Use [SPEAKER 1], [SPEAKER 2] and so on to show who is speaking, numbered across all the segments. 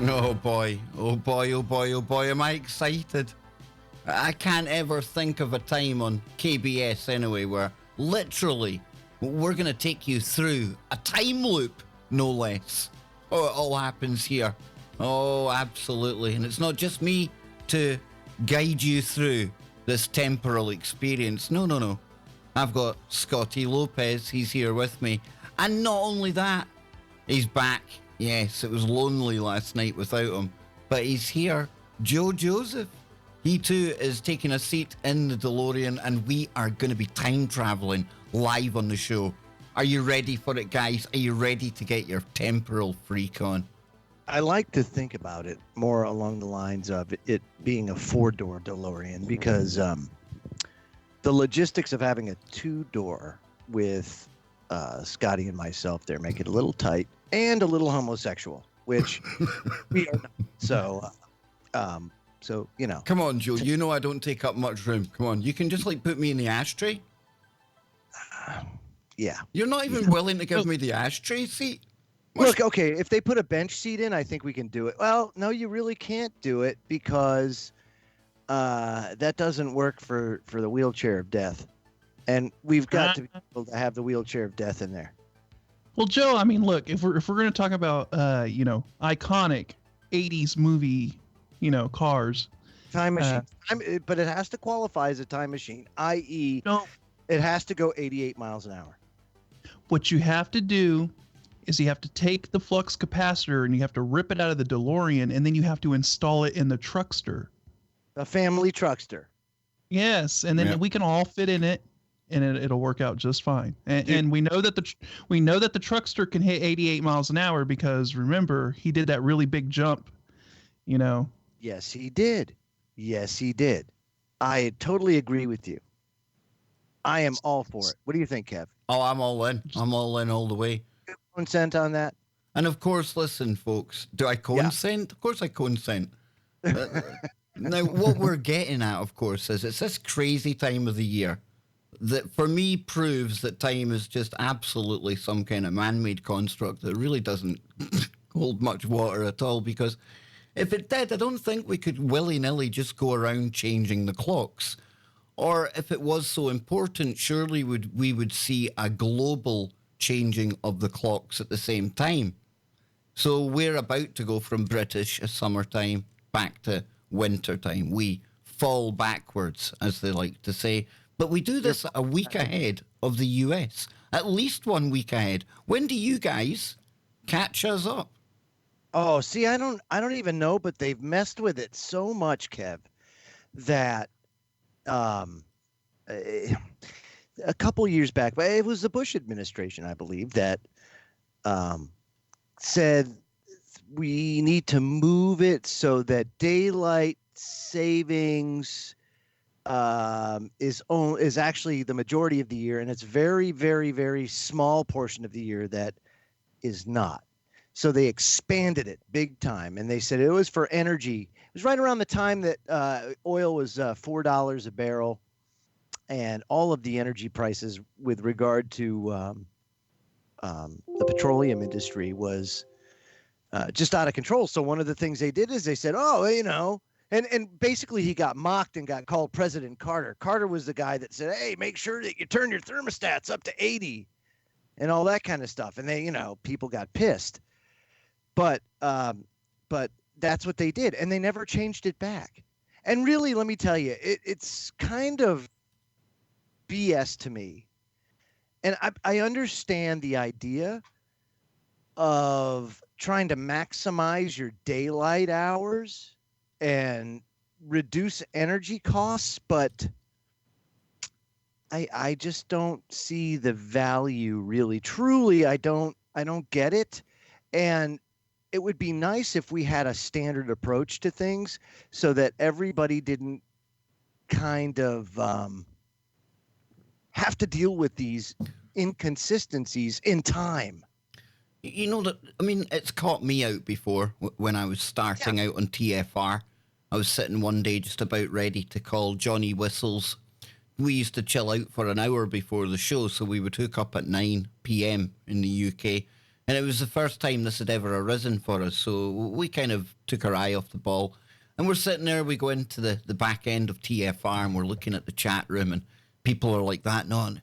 [SPEAKER 1] Oh boy, oh boy, oh boy, oh boy, am I excited. I can't ever think of a time on KBS anyway where literally we're going to take you through a time loop, no less. Oh, it all happens here. Oh, absolutely. And it's not just me to guide you through this temporal experience. No. I've got Scotty Lopez. He's here with me. And not only that, he's back. Yes, it was lonely last night without him. But he's here. Joe Joseph. He too is taking a seat in the DeLorean, and we are going to be time traveling live on the show. Are you ready for it, guys? Are you ready to get your temporal freak on?
[SPEAKER 2] I like to think about it more along the lines of it being a 4-door DeLorean, because the logistics of having a 2-door with Scotty and myself there make it a little tight and a little homosexual, which we are not. So, you know.
[SPEAKER 1] Come on, Joe. You know I don't take up much room. Come on. You can just put me in the ashtray.
[SPEAKER 2] Yeah.
[SPEAKER 1] You're not even willing to give me the ashtray seat?
[SPEAKER 2] Look, okay, if they put a bench seat in, I think we can do it. Well, no, you really can't do it because that doesn't work for the wheelchair of death. And we've got to be able to have the wheelchair of death in there.
[SPEAKER 3] Well, Joe, I mean, look, if we're going to talk about iconic 80s movie, cars.
[SPEAKER 2] Time machine. But it has to qualify as a time machine, i.e., it has to go 88 miles an hour.
[SPEAKER 3] What you have to do is you have to take the flux capacitor and you have to rip it out of the DeLorean, and then you have to install it in the truckster.
[SPEAKER 2] A family truckster.
[SPEAKER 3] Yes, and then we can all fit in it, and it'll work out just fine. And we know that the truckster can hit 88 miles an hour because remember, he did that really big jump,
[SPEAKER 2] Yes, he did. Yes, he did. I totally agree with you. I am all for it. What do you think, Kev?
[SPEAKER 1] Oh, I'm all in. I'm all in all the way.
[SPEAKER 2] Consent on that?
[SPEAKER 1] And of course, listen, folks, do I consent? Yeah. Of course I consent. Now, what we're getting at, of course, is it's this crazy time of the year that for me proves that time is just absolutely some kind of man-made construct that really doesn't hold much water at all, because if it did, I don't think we could willy-nilly just go around changing the clocks. Or if it was so important, surely we would see a global changing of the clocks at the same time. So we're about to go from British summertime back to wintertime. We fall backwards, as they like to say. But we do this a week ahead of the US, at least 1 week ahead. When do you guys catch us up?
[SPEAKER 2] Oh, see, I don't even know, but they've messed with it so much, Kev, that a couple years back, but it was the Bush administration, I believe, that said we need to move it so that daylight savings is actually the majority of the year, and it's very, very, very small portion of the year that is not. So they expanded it big time, and they said it was for energy. It was right around the time that oil was $4 a barrel, and all of the energy prices with regard to the petroleum industry was just out of control. So one of the things they did is they said, and basically he got mocked and got called President Carter. Carter was the guy that said, hey, make sure that you turn your thermostats up to 80 and all that kind of stuff. And they, people got pissed. But that's what they did, and they never changed it back. And really, let me tell you, it's kind of BS to me. And I understand the idea of trying to maximize your daylight hours and reduce energy costs, but I just don't see the value really. Truly, I don't get it. And it would be nice if we had a standard approach to things so that everybody didn't kind of have to deal with these inconsistencies in time.
[SPEAKER 1] It's caught me out before when I was starting out on TFR. I was sitting one day just about ready to call Johnny Whistles. We used to chill out for an hour before the show, so we would hook up at 9 p.m. in the UK. And it was the first time this had ever arisen for us. So we kind of took our eye off the ball. And we're sitting there, we go into the back end of TFR and we're looking at the chat room and people are like that. No,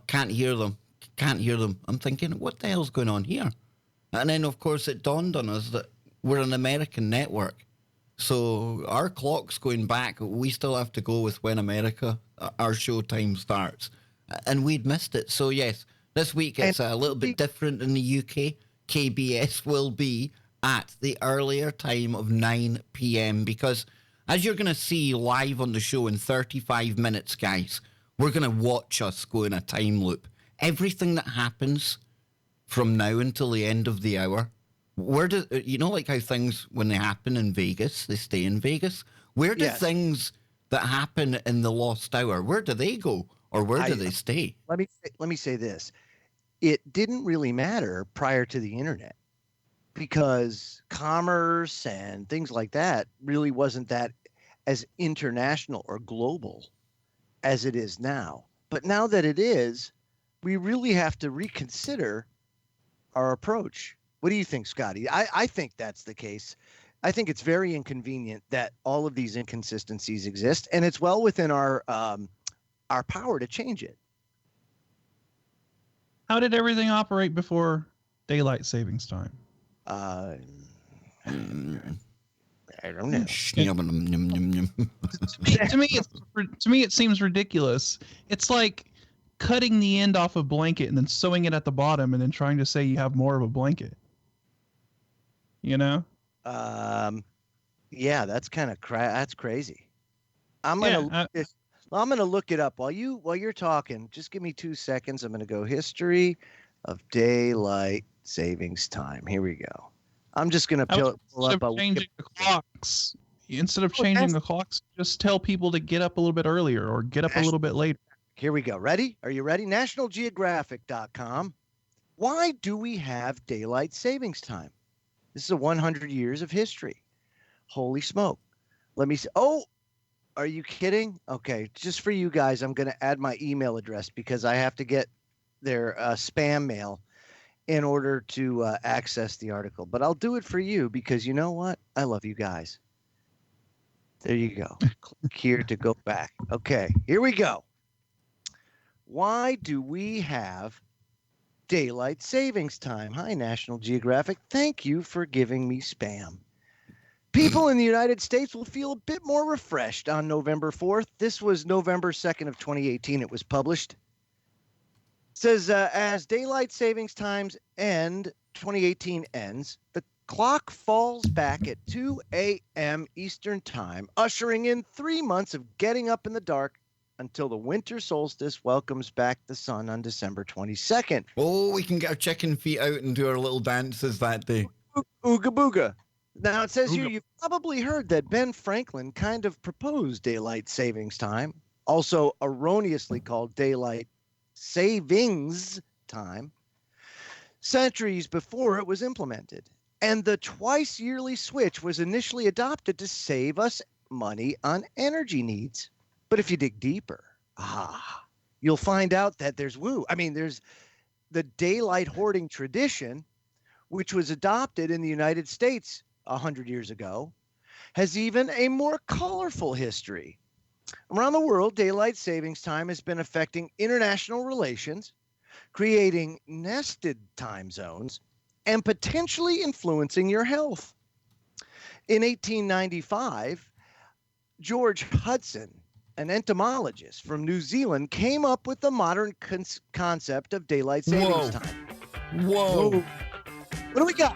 [SPEAKER 1] can't hear them. Can't hear them. I'm thinking, what the hell's going on here? And then, of course, it dawned on us that we're an American network. So our clock's going back. We still have to go with when our show time starts. And we'd missed it. So, yes, this week it's a little bit different in the UK. KBS will be at the earlier time of 9 p.m. because, as you're going to see live on the show in 35 minutes, guys, we're going to watch us go in a time loop. Everything that happens from now until the end of the hour, like how things, when they happen in Vegas, they stay in Vegas? Where do things that happen in the lost hour, where do they go? Or where do they stay?
[SPEAKER 2] Let me say this. It didn't really matter prior to the internet because commerce and things like that really wasn't that as international or global as it is now. But now that it is, we really have to reconsider our approach. What do you think, Scotty? I think that's the case. I think it's very inconvenient that all of these inconsistencies exist, and it's well within our power to change it.
[SPEAKER 3] How did everything operate before daylight savings time?
[SPEAKER 2] I don't know.
[SPEAKER 3] To me, it seems ridiculous. It's like cutting the end off a blanket and then sewing it at the bottom and then trying to say you have more of a blanket. You know?
[SPEAKER 2] Yeah, that's kind of that's crazy. I'm gonna look it up while you're talking. Just give me 2 seconds. I'm gonna go history of daylight savings time. Here we go. I'm just gonna pull up
[SPEAKER 3] changing the clocks. Instead of changing the clocks, just tell people to get up a little bit earlier or get up a little bit later.
[SPEAKER 2] Here we go. Ready? Are you ready? NationalGeographic.com. Why do we have daylight savings time? This is 100 years of history. Holy smoke. Let me see. Oh, are you kidding? Okay, just for you guys, I'm going to add my email address because I have to get their spam mail in order to access the article. But I'll do it for you because you know what? I love you guys. There you go. Click here to go back. Okay, here we go. Why do we have daylight savings time? Hi, National Geographic. Thank you for giving me spam. People in the United States will feel a bit more refreshed on November 4th. This was November 2nd of 2018. It was published. It says, as daylight savings times end, 2018 ends, the clock falls back at 2 a.m. Eastern Time, ushering in 3 months of getting up in the dark until the winter solstice welcomes back the sun on December 22nd.
[SPEAKER 1] Oh, we can get our chicken feet out and do our little dances that day.
[SPEAKER 2] Ooga booga. Now, it says here, you've probably heard that Ben Franklin kind of proposed daylight savings time, also erroneously called daylight savings time, centuries before it was implemented. And the twice yearly switch was initially adopted to save us money on energy needs. But if you dig deeper, you'll find out that there's there's the daylight hoarding tradition, which was adopted in the United States 100 years ago, has even a more colorful history. Around the world, daylight savings time has been affecting international relations, creating nested time zones, and potentially influencing your health. In 1895, George Hudson, an entomologist from New Zealand, came up with the modern concept of daylight savings time.
[SPEAKER 1] Whoa.
[SPEAKER 2] What do we got?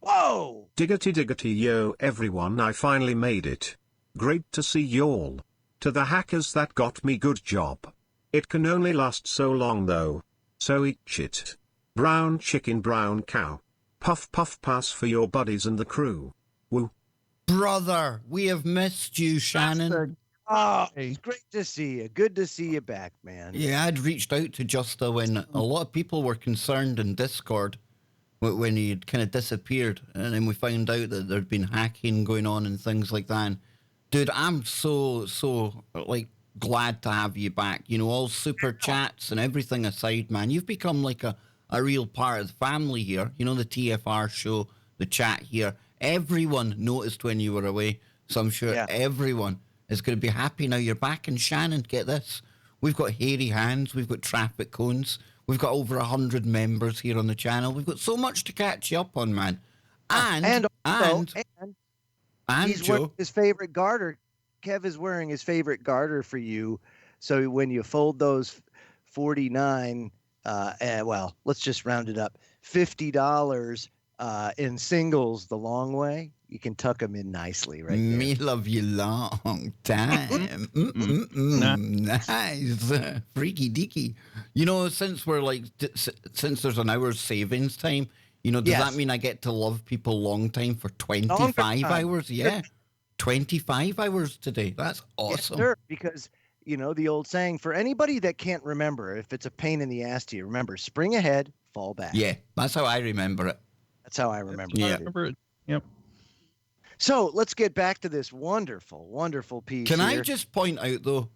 [SPEAKER 2] Whoa!
[SPEAKER 4] Diggity yo everyone, I finally made it. Great to see y'all. To the hackers that got me, good job. It can only last so long though. So eat shit. Brown chicken, brown cow. Puff puff pass for your buddies and the crew. Woo.
[SPEAKER 1] Brother, we have missed you, Shannon.
[SPEAKER 2] It's great to see you. Good to see you back, man.
[SPEAKER 1] Yeah, I'd reached out to Justa when a lot of people were concerned in Discord when he'd kind of disappeared. And then we found out that there'd been hacking going on and things like that. And dude, I'm so like glad to have you back. You know, all super chats and everything aside, man, you've become like a real part of the family here. You know, the TFR show, the chat here. Everyone noticed when you were away. So I'm sure everyone is going to be happy now you're back. And Shannon, get this. We've got hairy hands. We've got traffic cones. We've got over 100 members here on the channel. We've got so much to catch you up on, man. And
[SPEAKER 2] he's
[SPEAKER 1] Joe,
[SPEAKER 2] wearing his favorite garter. Kev is wearing his favorite garter for you. So when you fold those 49, well, let's just round it up, $50 in singles the long way, you can tuck them in nicely right there.
[SPEAKER 1] Me love you long time. Nice. Freaky deaky. You know, since we're like, since there's an hour's savings time, you know, does that mean I get to love people long time for 25 hours? Yeah. 25 hours today. That's awesome.
[SPEAKER 2] Yes, sir, because, you know, the old saying, for anybody that can't remember, if it's a pain in the ass to you, remember, spring ahead, fall back.
[SPEAKER 1] Yeah, that's how I remember it.
[SPEAKER 2] That's how I remember
[SPEAKER 3] it. Yep.
[SPEAKER 2] So let's get back to this wonderful, wonderful piece.
[SPEAKER 1] Can I just point out, though,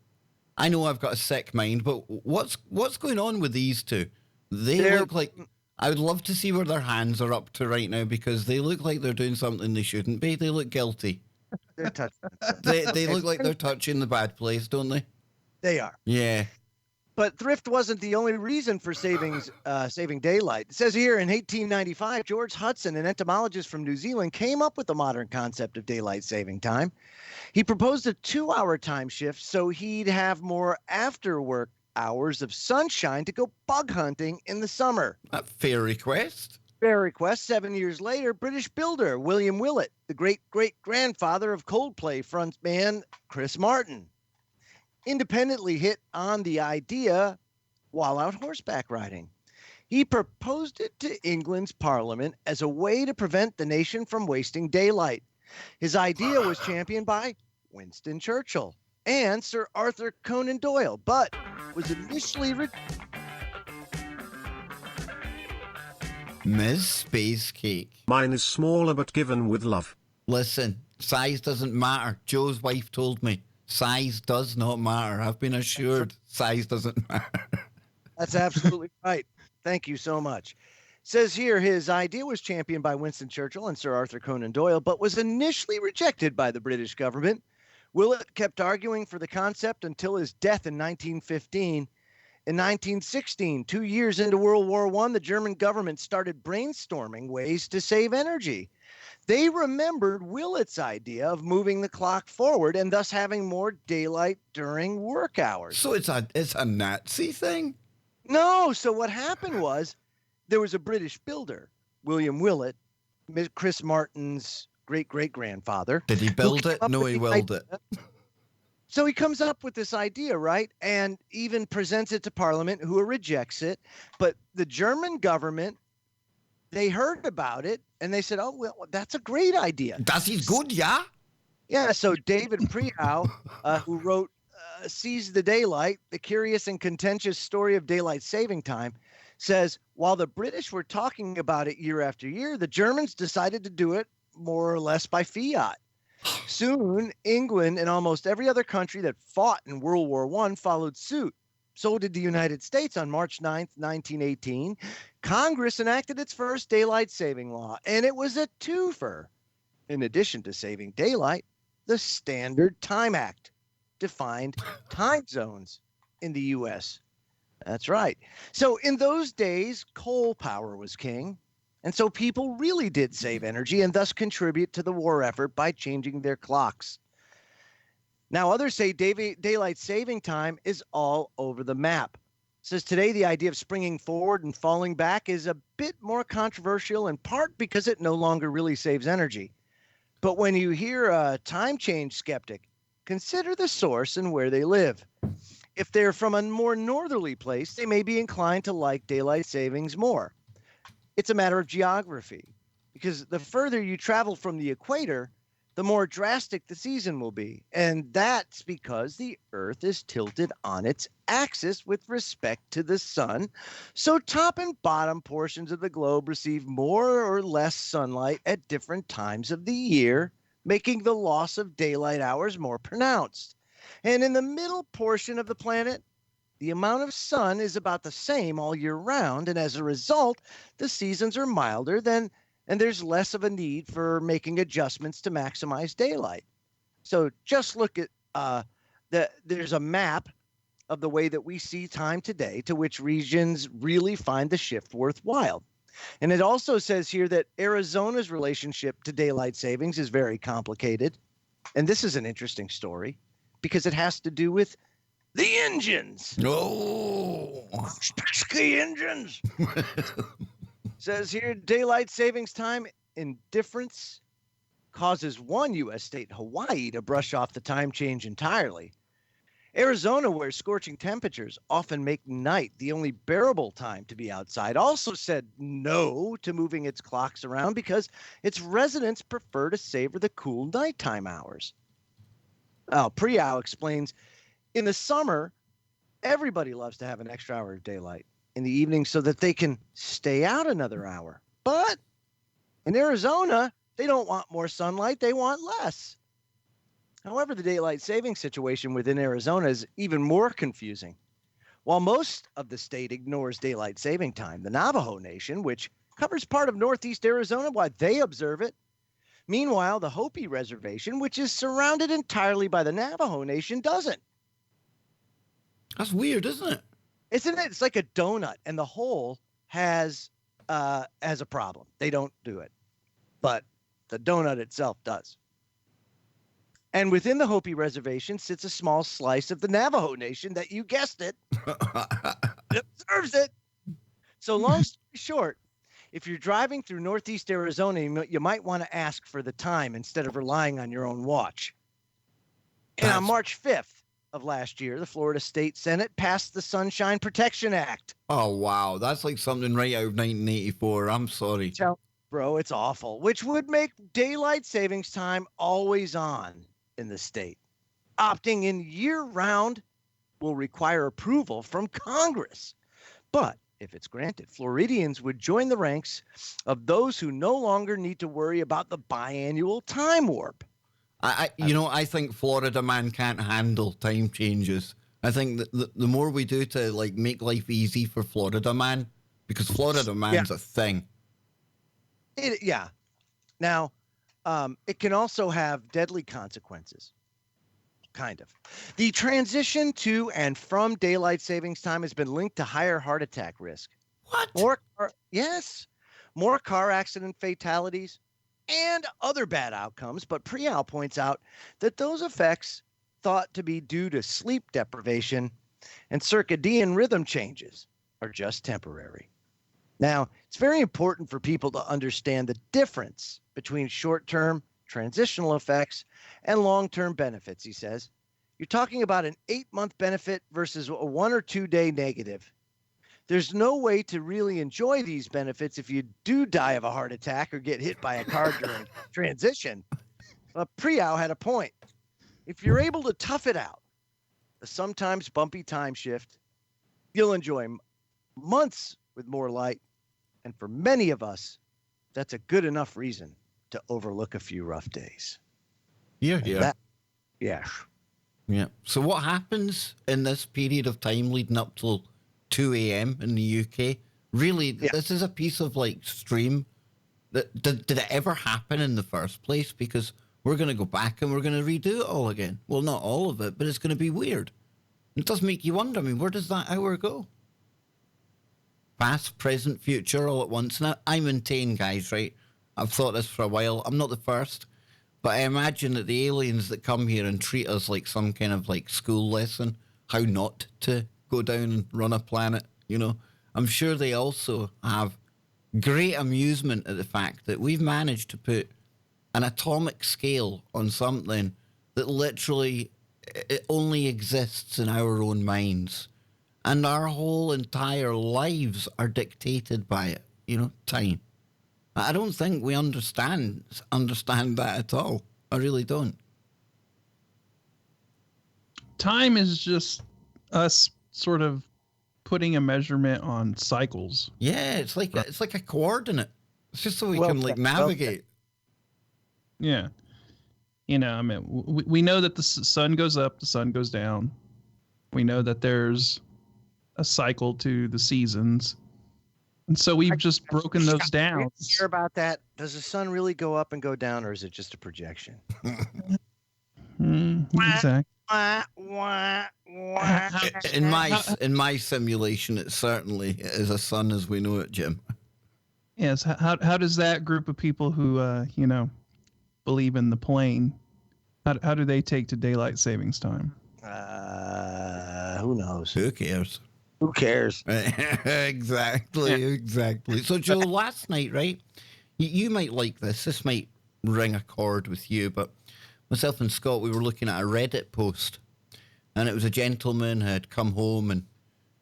[SPEAKER 1] I know I've got a sick mind, but what's going on with these two? They look like... I would love to see where their hands are up to right now, because they look like they're doing something they shouldn't be. They look guilty.
[SPEAKER 2] They're touching.
[SPEAKER 1] They look like they're touching the bad place, don't they?
[SPEAKER 2] They are.
[SPEAKER 1] Yeah.
[SPEAKER 2] But thrift wasn't the only reason for saving daylight. It says here in 1895, George Hudson, an entomologist from New Zealand, came up with the modern concept of daylight saving time. He proposed a 2-hour time shift so he'd have more after work hours of sunshine to go bug hunting in the summer.
[SPEAKER 1] A fair request.
[SPEAKER 2] Fair request. 7 years later, British builder William Willett, the great-great-grandfather of Coldplay frontman Chris Martin, independently hit on the idea while out horseback riding. He proposed it to England's Parliament as a way to prevent the nation from wasting daylight. His idea was championed by Winston Churchill and Sir Arthur Conan Doyle, but was initially
[SPEAKER 1] Ms. Space Cake.
[SPEAKER 4] Mine is smaller but given with love.
[SPEAKER 1] Listen, size doesn't matter. Joe's wife told me size does not matter. I've been assured size doesn't matter.
[SPEAKER 2] That's absolutely right. Thank you so much. Says here his idea was championed by Winston Churchill and Sir Arthur Conan Doyle, but was initially rejected by the British government. Willett kept arguing for the concept until his death in 1915. In 1916, 2 years into World War I, the German government started brainstorming ways to save energy. They remembered Willett's idea of moving the clock forward and thus having more daylight during work hours.
[SPEAKER 1] So it's a Nazi thing?
[SPEAKER 2] No. So what happened was there was a British builder, William Willett, Chris Martin's great-great-grandfather.
[SPEAKER 1] Did he build it? No, he willed it.
[SPEAKER 2] So he comes up with this idea, right? And even presents it to Parliament, who rejects it. But the German government, they heard about it and they said, oh, well, that's a great idea.
[SPEAKER 1] That is good, yeah?
[SPEAKER 2] Yeah. So David Prehow, who wrote Seize the Daylight, the curious and contentious story of daylight saving time, says, while the British were talking about it year after year, the Germans decided to do it more or less by fiat. Soon, England and almost every other country that fought in World War I followed suit. So did the United States on March 9th, 1918. Congress enacted its first daylight saving law, and it was a twofer. In addition to saving daylight, the Standard Time Act defined time zones in the U.S. That's right. So in those days, coal power was king. And so people really did save energy and thus contribute to the war effort by changing their clocks. Now, others say daylight saving time is all over the map. Says today the idea of springing forward and falling back is a bit more controversial, in part because it no longer really saves energy. But when you hear a time change skeptic, consider the source and where they live. If they're from a more northerly place, they may be inclined to like daylight savings more. It's a matter of geography, because the further you travel from the equator, the more drastic the season will be. And that's because the Earth is tilted on its axis with respect to the sun. So top and bottom portions of the globe receive more or less sunlight at different times of the year, making the loss of daylight hours more pronounced. And in the middle portion of the planet, the amount of sun is about the same all year round. And as a result, the seasons are milder and there's less of a need for making adjustments to maximize daylight. So just look at there's a map of the way that we see time today to which regions really find the shift worthwhile. And it also says here that Arizona's relationship to daylight savings is very complicated. And this is an interesting story because it has to do with the engines.
[SPEAKER 1] No.
[SPEAKER 2] Pesky engines. Says here daylight savings time indifference causes one U.S. state, Hawaii, to brush off the time change entirely. Arizona, where scorching temperatures often make night the only bearable time to be outside, also said no to moving its clocks around because its residents prefer to savor the cool nighttime hours. Priow explains, in the summer, everybody loves to have an extra hour of daylight in the evening so that they can stay out another hour. But in Arizona, they don't want more sunlight, they want less. However, the daylight saving situation within Arizona is even more confusing. While most of the state ignores daylight saving time, the Navajo Nation, which covers part of northeast Arizona, why they observe it. Meanwhile, the Hopi Reservation, which is surrounded entirely by the Navajo Nation, doesn't.
[SPEAKER 1] That's weird, isn't it?
[SPEAKER 2] Isn't it? It's like a donut, and the whole has a problem. They don't do it, but the donut itself does. And within the Hopi Reservation sits a small slice of the Navajo Nation that, you guessed it, observes it. So long story short, if you're driving through northeast Arizona, you might want to ask for the time instead of relying on your own watch. And on March 5th of last year, the Florida State Senate passed the Sunshine Protection Act.
[SPEAKER 1] Oh, wow. That's like something right out of 1984. I'm sorry.
[SPEAKER 2] Bro, it's awful. Which would make daylight savings time always on in the state. Opting in year-round will require approval from Congress. But if it's granted, Floridians would join the ranks of those who no longer need to worry about the biannual time warp.
[SPEAKER 1] I think Florida man can't handle time changes. I think that the more we do to like make life easy for Florida man, because Florida man's a thing.
[SPEAKER 2] Now, it can also have deadly consequences. Kind of. The transition to and from daylight savings time has been linked to higher heart attack risk.
[SPEAKER 1] What?
[SPEAKER 2] More car accident fatalities and other bad outcomes. But Priow points out that those effects thought to be due to sleep deprivation and circadian rhythm changes are just temporary. Now, it's very important for people to understand the difference between short-term transitional effects and long-term benefits, he says. You're talking about an 8-month benefit versus a 1 or 2 day negative. There's no way to really enjoy these benefits if you do die of a heart attack or get hit by a car during transition. Priow had a point. If you're able to tough it out, a sometimes bumpy time shift, you'll enjoy months with more light. And for many of us, that's a good enough reason to overlook a few rough days.
[SPEAKER 1] Yeah.
[SPEAKER 2] Yeah.
[SPEAKER 1] So what happens in this period of time leading up till 2 a.m. in the UK? Really, this is a piece of like stream. Did it ever happen in the first place? Because we're going to go back and we're going to redo it all again. Well, not all of it, but it's going to be weird. It does make you wonder. I mean, where does that hour go? Past, present, future, all at once. Now, I maintain, guys, right? I've thought this for a while. I'm not the first, but I imagine that the aliens that come here and treat us like some kind of like school lesson, how not to go down and run a planet, I'm sure they also have great amusement at the fact that we've managed to put an atomic scale on something that literally it only exists in our own minds. And our whole entire lives are dictated by it, time. I don't think we understand that at all. I really don't.
[SPEAKER 3] Time is just us sort of putting a measurement on cycles.
[SPEAKER 1] Yeah, it's like a coordinate. It's just so we can navigate.
[SPEAKER 3] Yeah. I mean, we know that the sun goes up, the sun goes down. We know that there's a cycle to the seasons. And so we've just broken those down.
[SPEAKER 2] Hear about that? Does the sun really go up and go down, or is it just a projection?
[SPEAKER 3] Exactly.
[SPEAKER 1] In my simulation, it certainly is a sun as we know it, Jim.
[SPEAKER 3] Yes. How does that group of people who believe in the plane, how do they take to daylight savings time?
[SPEAKER 2] Who knows?
[SPEAKER 1] Who cares?
[SPEAKER 2] Who cares?
[SPEAKER 1] Exactly. So, Joe, last night, right? You might like this. This might ring a chord with you, but myself and Scott, we were looking at a Reddit post, and it was a gentleman who had come home and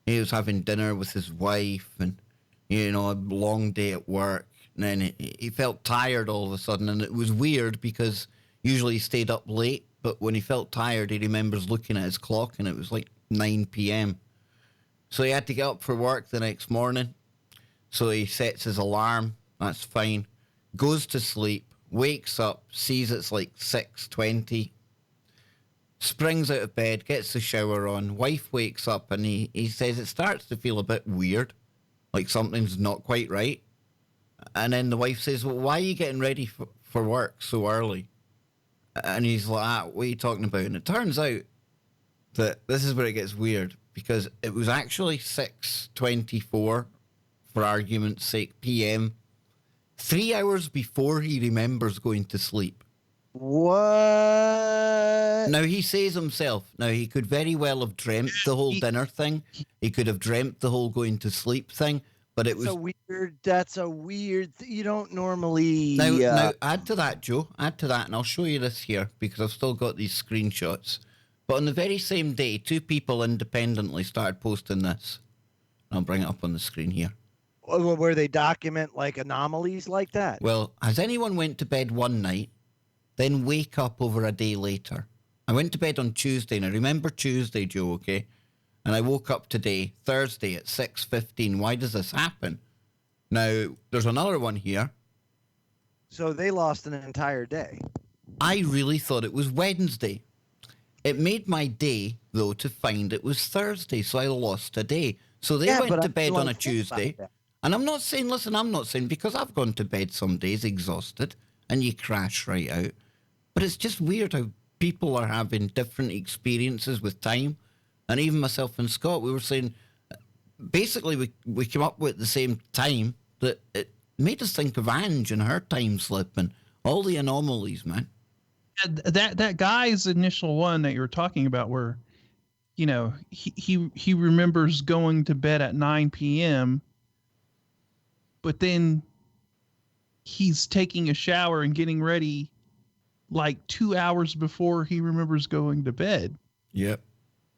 [SPEAKER 1] he was having dinner with his wife, and a long day at work, and then he felt tired all of a sudden, and it was weird because usually he stayed up late, but when he felt tired, he remembers looking at his clock, and it was like 9 p.m. So he had to get up for work the next morning. So he sets his alarm. That's fine. Goes to sleep, wakes up, sees it's like 6:20. Springs out of bed, gets the shower on. Wife wakes up and he says it starts to feel a bit weird, like something's not quite right. And then the wife says, well, why are you getting ready for work so early? And he's like, what are you talking about? And it turns out that this is where it gets weird, because it was actually 6:24, for argument's sake, p.m., 3 hours before he remembers going to sleep.
[SPEAKER 2] What?
[SPEAKER 1] Now, he says himself, he could very well have dreamt the whole dinner thing. He could have dreamt the whole going to sleep thing, but it was...
[SPEAKER 2] That's a weird... You don't normally...
[SPEAKER 1] Now, add to that, Joe. Add to that, and I'll show you this here, because I've still got these screenshots. But on the very same day, 2 people independently started posting this. I'll bring it up on the screen here.
[SPEAKER 2] Where they document like anomalies like that?
[SPEAKER 1] Well, has anyone went to bed one night, then wake up over a day later? I went to bed on Tuesday, and I remember Tuesday, Joe, okay? And I woke up today, Thursday, at 6:15. Why does this happen? Now, there's another one here.
[SPEAKER 2] So they lost an entire day.
[SPEAKER 1] I really thought it was Wednesday. It made my day, though, to find it was Thursday, so I lost a day. So they went to bed on a Tuesday. And I'm not saying, because I've gone to bed some days exhausted, and you crash right out. But it's just weird how people are having different experiences with time. And even myself and Scott, we were saying, basically we came up with the same time, that it made us think of Ange and her time slip and all the anomalies, man.
[SPEAKER 3] That guy's initial one that you were talking about, where he remembers going to bed at 9 p.m., but then he's taking a shower and getting ready like 2 hours before he remembers going to bed.
[SPEAKER 1] Yep.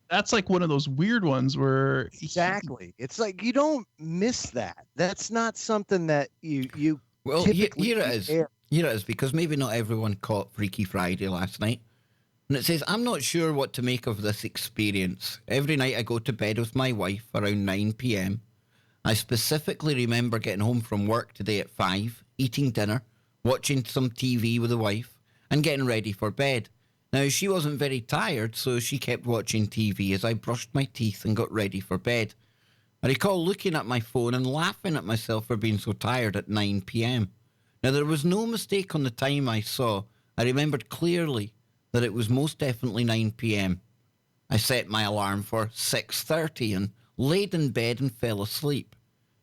[SPEAKER 3] That's like one of those weird ones where...
[SPEAKER 2] Exactly. It's like you don't miss that. That's not something that you
[SPEAKER 1] well,
[SPEAKER 2] typically...
[SPEAKER 1] Here it is. Here it is, because maybe not everyone caught Freaky Friday last night. And it says, I'm not sure what to make of this experience. Every night I go to bed with my wife around 9 p.m. I specifically remember getting home from work today at 5, eating dinner, watching some TV with the wife, and getting ready for bed. Now, she wasn't very tired, so she kept watching TV as I brushed my teeth and got ready for bed. I recall looking at my phone and laughing at myself for being so tired at 9 p.m. Now, there was no mistake on the time I saw. I remembered clearly that it was most definitely 9 p.m. I set my alarm for 6:30 and laid in bed and fell asleep.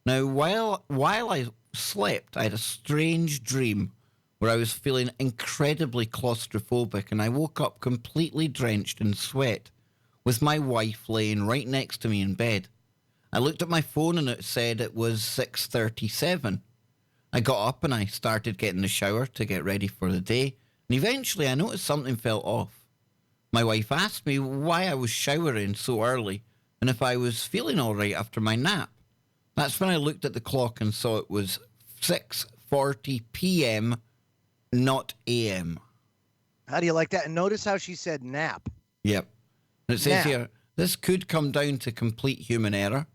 [SPEAKER 1] Now, while I slept, I had a strange dream where I was feeling incredibly claustrophobic, and I woke up completely drenched in sweat with my wife laying right next to me in bed. I looked at my phone and it said it was 6:37. I got up and I started getting the shower to get ready for the day, and eventually I noticed something fell off. My wife asked me why I was showering so early and if I was feeling all right after my nap. That's when I looked at the clock and saw it was 6:40 p.m., not a.m.
[SPEAKER 2] How do you like that? And notice how she said nap.
[SPEAKER 1] Yep. And it says here, this could come down to complete human error.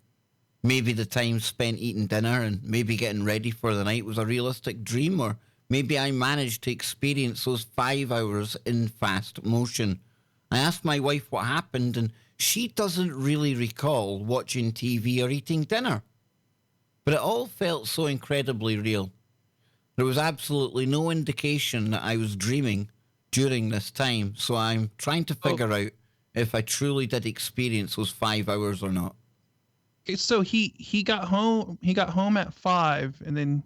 [SPEAKER 1] Maybe the time spent eating dinner and maybe getting ready for the night was a realistic dream, or maybe I managed to experience those 5 hours in fast motion. I asked my wife what happened, and she doesn't really recall watching TV or eating dinner. But it all felt so incredibly real. There was absolutely no indication that I was dreaming during this time, so I'm trying to figure out if I truly did experience those 5 hours or not.
[SPEAKER 3] So he got home. He got home at 5, and then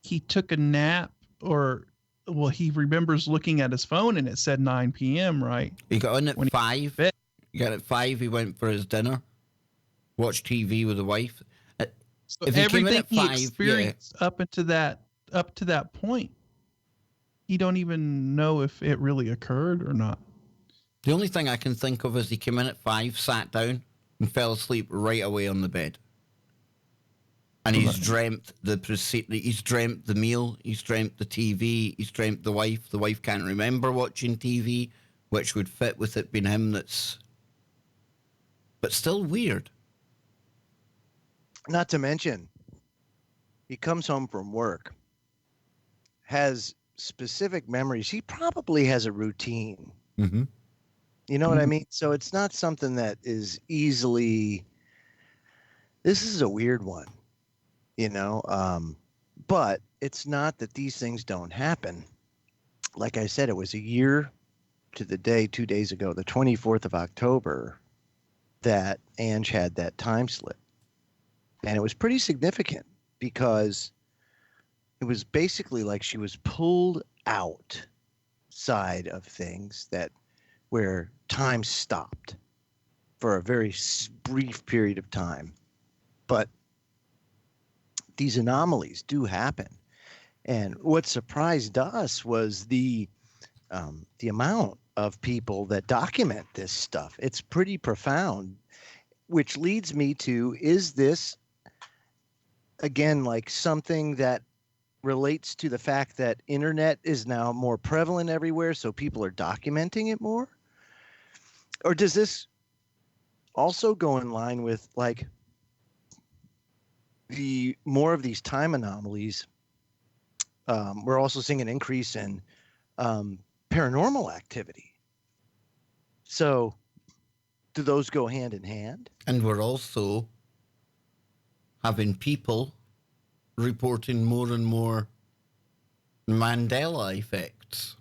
[SPEAKER 3] he took a nap, or well, he remembers looking at his phone and it said 9 p.m. Right?
[SPEAKER 1] He got in at
[SPEAKER 3] When
[SPEAKER 1] 5. He got at 5. He went for his dinner, watched TV with the wife.
[SPEAKER 3] So
[SPEAKER 1] If he came in
[SPEAKER 3] everything
[SPEAKER 1] at
[SPEAKER 3] he
[SPEAKER 1] 5,
[SPEAKER 3] experienced up to that point, he don't even know if it really occurred or not.
[SPEAKER 1] The only thing I can think of is he came in at 5, sat down, and fell asleep right away on the bed. And he's dreamt he's dreamt the meal, he's dreamt the TV, he's dreamt the wife. The wife can't remember watching TV, which would fit with it being him. But still weird.
[SPEAKER 2] Not to mention, he comes home from work, has specific memories. He probably has a routine.
[SPEAKER 1] Mm-hmm.
[SPEAKER 2] You know what I mean? So it's not something that is easily. This is a weird one, but it's not that these things don't happen. Like I said, it was a year to the day 2 days ago, the 24th of October, that Ange had that time slip. And it was pretty significant because it was basically like she was pulled outside of things where time stopped for a very brief period of time. But these anomalies do happen. And what surprised us was the amount of people that document this stuff. It's pretty profound, which leads me to, is this, again, like something that relates to the fact that internet is now more prevalent everywhere, so people are documenting it more? Or does this also go in line with like the more of these time anomalies? We're also seeing an increase in paranormal activity. So do those go hand in hand?
[SPEAKER 1] And we're also having people reporting more and more Mandela effects.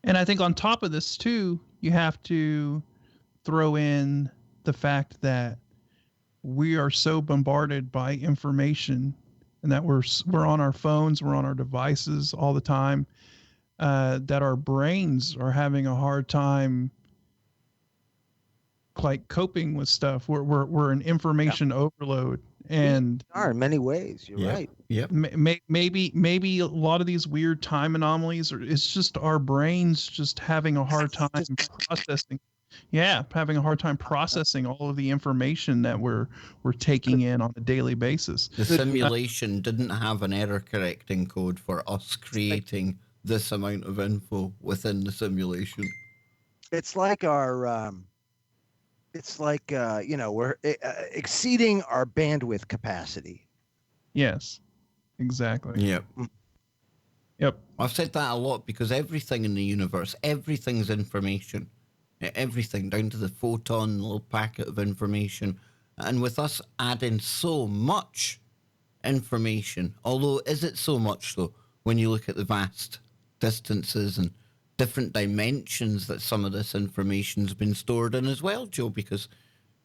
[SPEAKER 3] And I think on top of this too, you have to throw in the fact that we are so bombarded by information, and that we're on our phones, we're on our devices all the time, that our brains are having a hard time like coping with stuff. We're an information overload, and
[SPEAKER 2] We are in many ways. You're right.
[SPEAKER 1] Yep.
[SPEAKER 3] maybe a lot of these weird time anomalies it's just our brains just having a hard time processing. Yeah, having a hard time processing all of the information that we're taking in on a daily basis.
[SPEAKER 1] The simulation didn't have an error correcting code for us creating this amount of info within the simulation.
[SPEAKER 2] It's like our we're exceeding our bandwidth capacity.
[SPEAKER 3] Yes, exactly.
[SPEAKER 1] Yep.
[SPEAKER 3] Yep.
[SPEAKER 1] I've said that a lot because everything in the universe, everything's information. Everything down to the photon, little packet of information. And with us adding so much information, although is it so much though, when you look at the vast distances and different dimensions that some of this information's been stored in as well, Joe? Because,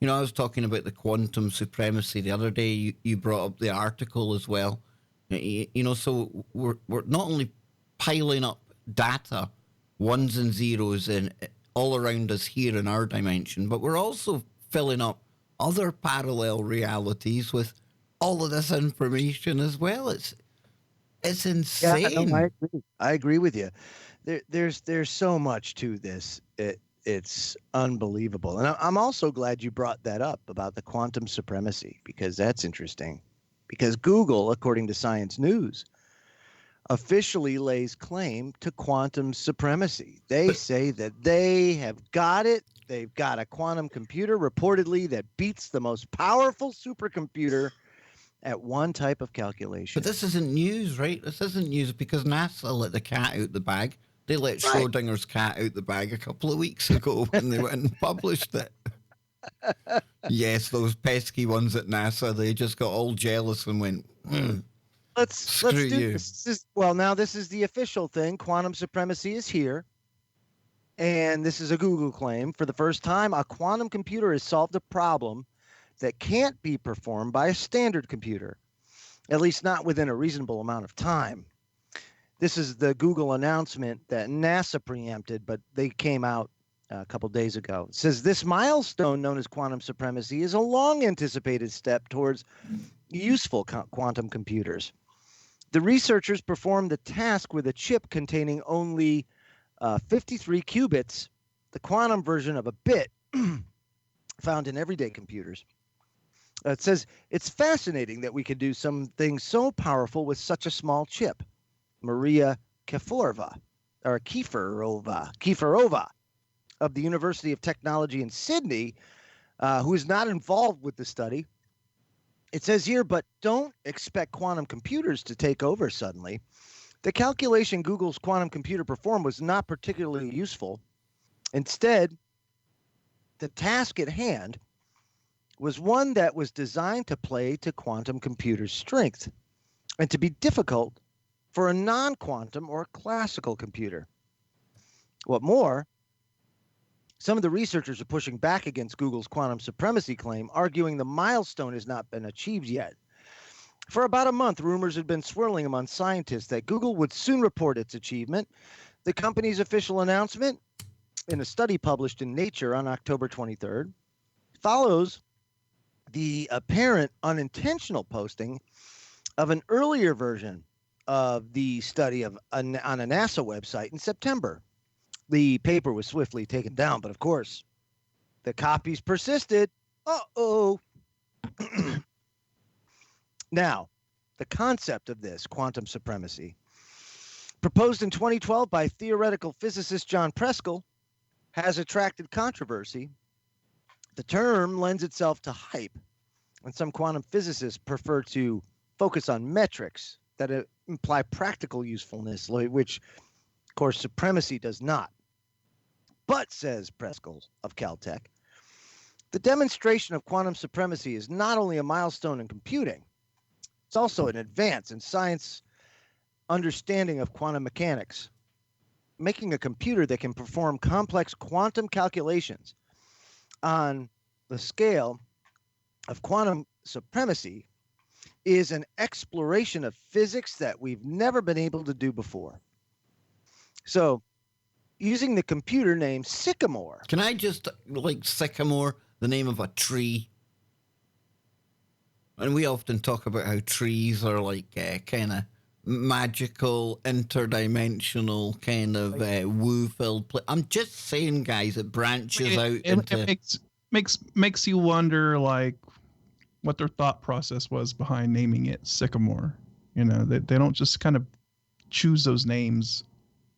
[SPEAKER 1] I was talking about the quantum supremacy the other day. You brought up the article as well. So we're not only piling up data, ones and zeros in all around us here in our dimension, but we're also filling up other parallel realities with all of this information as well. It's insane.
[SPEAKER 2] Yeah, no, I agree. I agree with you. There's so much to this. It's unbelievable. And I'm also glad you brought that up about the quantum supremacy, because that's interesting. Because Google, according to Science News, officially lays claim to quantum supremacy. They say that they have got it. They've got a quantum computer reportedly that beats the most powerful supercomputer at one type of calculation.
[SPEAKER 1] But this isn't news, right? This isn't news because NASA let the cat out the bag. They let
[SPEAKER 2] Right.
[SPEAKER 1] Schrodinger's cat out the bag a couple of weeks ago when they went and published it. Yes, those pesky ones at NASA, they just got all jealous and went,
[SPEAKER 2] Let's
[SPEAKER 1] Screw
[SPEAKER 2] do
[SPEAKER 1] you.
[SPEAKER 2] this. Now this is the official thing. Quantum supremacy is here. And this is a Google claim. For the first time, a quantum computer has solved a problem that can't be performed by a standard computer, at least not within a reasonable amount of time. This is the Google announcement that NASA preempted, but they came out a couple days ago. It says this milestone known as quantum supremacy is a long anticipated step towards useful quantum computers. The researchers performed the task with a chip containing only 53 qubits, the quantum version of a bit found in everyday computers. It says it's fascinating that we could do something so powerful with such a small chip. Maria Kieferova of the University of Technology in Sydney, who is not involved with the study. It says here, but don't expect quantum computers to take over suddenly. The calculation Google's quantum computer performed was not particularly useful. Instead, the task at hand was one that was designed to play to quantum computers' strength and to be difficult for a non-quantum or classical computer. What more, some of the researchers are pushing back against Google's quantum supremacy claim, arguing the milestone has not been achieved yet. For about a month, rumors had been swirling among scientists that Google would soon report its achievement. The company's official announcement, in a study published in Nature on October 23rd, follows the apparent unintentional posting of an earlier version of the study on a NASA website in September. The paper was swiftly taken down, but of course, the copies persisted. Uh-oh. Now, the concept of this quantum supremacy, proposed in 2012 by theoretical physicist John Preskill, has attracted controversy. The term lends itself to hype, and some quantum physicists prefer to focus on metrics that imply practical usefulness, which, of course, supremacy does not. But, says Preskill of Caltech, the demonstration of quantum supremacy is not only a milestone in computing, it's also an advance in science understanding of quantum mechanics. Making a computer that can perform complex quantum calculations on the scale of quantum supremacy is an exploration of physics that we've never been able to do before. So, using the computer name Sycamore.
[SPEAKER 1] Can I just, like sycamore, the name of a tree? And we often talk about how trees are like kind of magical, interdimensional, kind of woo-filled. I'm just saying, guys, it branches out into...
[SPEAKER 3] It makes you wonder, like, what their thought process was behind naming it Sycamore. You know, they don't just kind of choose those names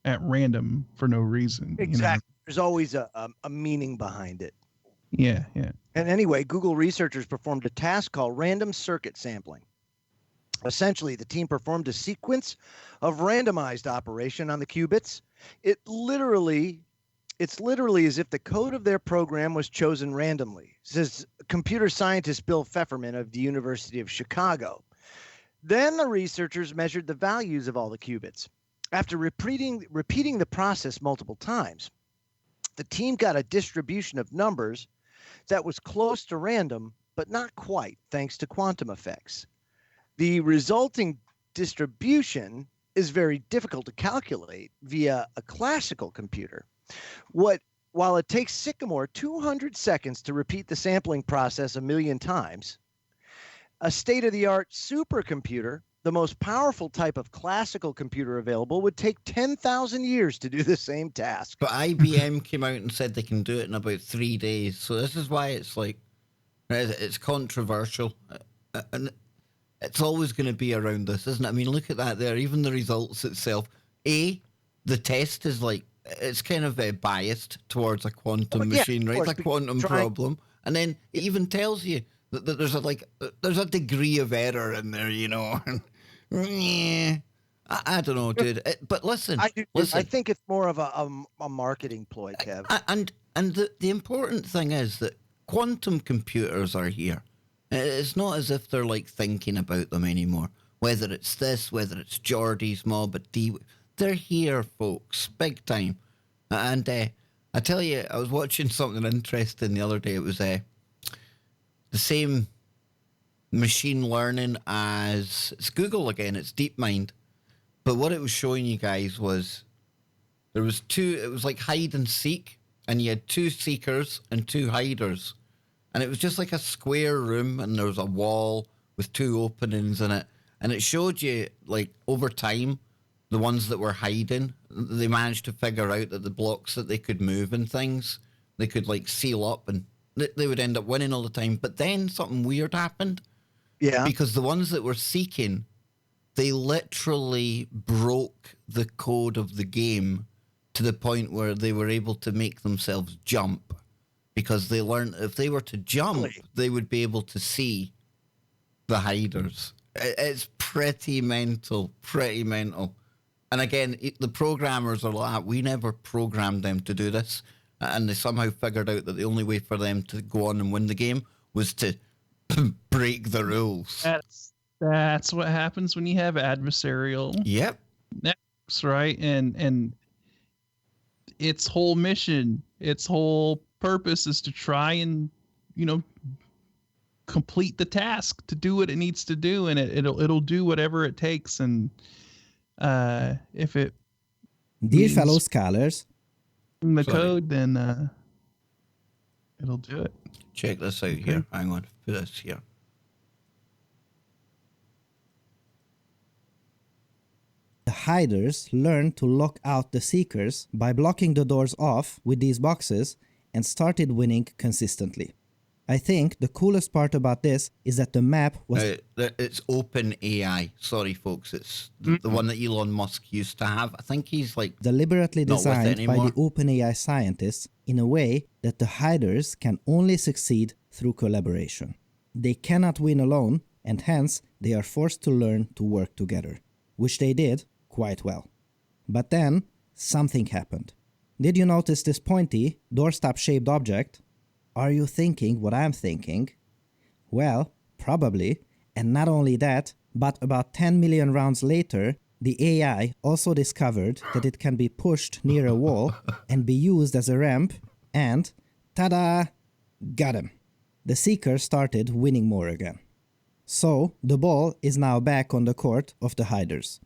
[SPEAKER 3] at random for no reason.
[SPEAKER 2] Exactly.
[SPEAKER 3] You know?
[SPEAKER 2] There's always a meaning behind it.
[SPEAKER 3] Yeah.
[SPEAKER 2] And anyway, Google researchers performed a task called random circuit sampling. Essentially, the team performed a sequence of randomized operation on the qubits. It's literally as if the code of their program was chosen randomly, says computer scientist Bill Pfefferman of the University of Chicago. Then the researchers measured the values of all the qubits. After repeating the process multiple times, the team got a distribution of numbers that was close to random, but not quite, thanks to quantum effects. The resulting distribution is very difficult to calculate via a classical computer. While it takes Sycamore 200 seconds to repeat the sampling process 1 million times, a state-of-the-art supercomputer, the most powerful type of classical computer available, would take 10,000 years to do the same task.
[SPEAKER 1] But IBM came out and said they can do it in about 3 days. So this is why it's like, it's controversial. And it's always going to be around this, isn't it? I mean, look at that there. Even the results itself. The test is like, it's kind of biased towards a quantum machine, right? It's a quantum problem. And then it even tells you There's a degree of error in there, you know. Yeah. I don't know, dude. But listen,
[SPEAKER 2] I do. I
[SPEAKER 1] listen.
[SPEAKER 2] think it's more of a marketing ploy, Kev.
[SPEAKER 1] And the important thing is that quantum computers are here. It's not as if they're like thinking about them anymore. Whether it's this, whether it's Geordie's Mob, they're here, folks, big time. And I tell you, I was watching something interesting the other day. It was the same machine learning as it's Google again. It's DeepMind. But what it was showing you guys was there was it was like hide and seek, and you had 2 seekers and 2 hiders. And it was just like a square room, and there was a wall with 2 openings in it. And it showed you, like, over time, the ones that were hiding, they managed to figure out that the blocks that they could move and things, they could, like, seal up, and they would end up winning all the time. But then something weird happened.
[SPEAKER 2] Yeah.
[SPEAKER 1] Because the ones that were seeking, they literally broke the code of the game to the point where they were able to make themselves jump, because they learned if they were to jump, they would be able to see the hiders. It's pretty mental, pretty mental. And again, the programmers are like, we never programmed them to do this. And they somehow figured out that the only way for them to go on and win the game was to break the rules.
[SPEAKER 3] That's what happens when you have adversarial networks, right? And its whole mission, its whole purpose is to try and, complete the task, to do what it needs to do, and it'll do whatever it takes. And if it
[SPEAKER 5] dear fellow scholars,
[SPEAKER 3] in the code, then it'll do it.
[SPEAKER 1] Check this out here. Hang on, put this here.
[SPEAKER 5] the hiders learned to lock out the seekers by blocking the doors off with these boxes and started winning consistently. I think the coolest part about this is that the map was...
[SPEAKER 1] it's open AI. Sorry, folks. It's the one that Elon Musk used to have. I think he's like...
[SPEAKER 5] deliberately designed by the OpenAI scientists in a way that the hiders can only succeed through collaboration. They cannot win alone, and hence they are forced to learn to work together, which they did quite well. But then, something happened. Did you notice this pointy, doorstop-shaped object? Are you thinking what I'm thinking? Well, probably, and not only that, but about 10 million rounds later, the AI also discovered that it can be pushed near a wall and be used as a ramp, and ta-da! Got him. The Seeker started winning more again. So, the ball is now back on the court of the hiders.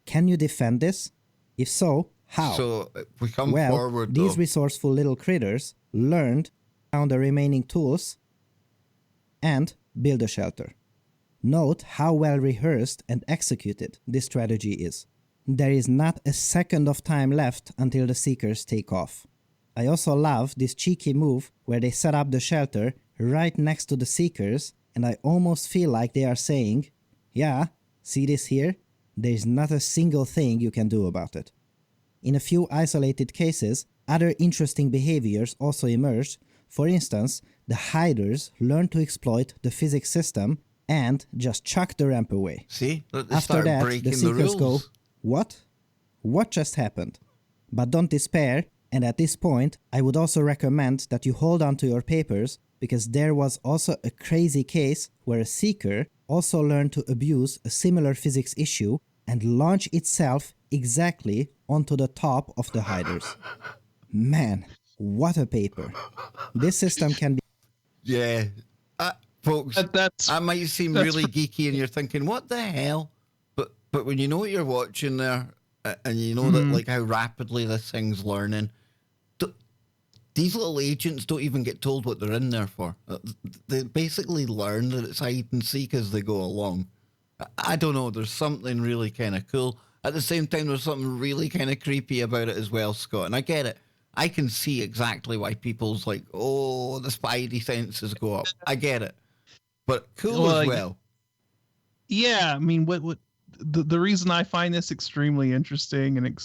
[SPEAKER 5] Can you defend this? If so, how?
[SPEAKER 1] So, if we come
[SPEAKER 5] well,
[SPEAKER 1] forward,
[SPEAKER 5] these resourceful little critters learned the remaining tools and build a shelter. Note how well rehearsed and executed this strategy is. There is not a second of time left until the Seekers take off. I also love this cheeky move where they set up the shelter right next to the Seekers, and I almost feel like they are saying, yeah, see this here? There's not a single thing you can do about it. In a few isolated cases, other interesting behaviors also emerged. For instance, the hiders learned to exploit the physics system and just chuck the ramp away.
[SPEAKER 1] See?
[SPEAKER 5] After that, the Seekers go, what? What just happened? But don't despair, and at this point, I would also recommend that you hold on to your papers, because there was also a crazy case where a Seeker also learned to abuse a similar physics issue and launch itself exactly onto the top of the hiders. Man, what a paper. This system can be...
[SPEAKER 1] Yeah. Folks, that might seem really geeky and you're thinking, what the hell? But when you know what you're watching there, and you know that like how rapidly this thing's learning, these little agents don't even get told what they're in there for. They basically learn that it's hide and seek as they go along. I don't know, there's something really kind of cool. At the same time, there's something really kind of creepy about it as well, Scott. And I get it. I can see exactly why people's like, oh, the spidey senses go up. I get it. But cool as well.
[SPEAKER 3] Yeah, I mean, what the reason I find this extremely interesting and,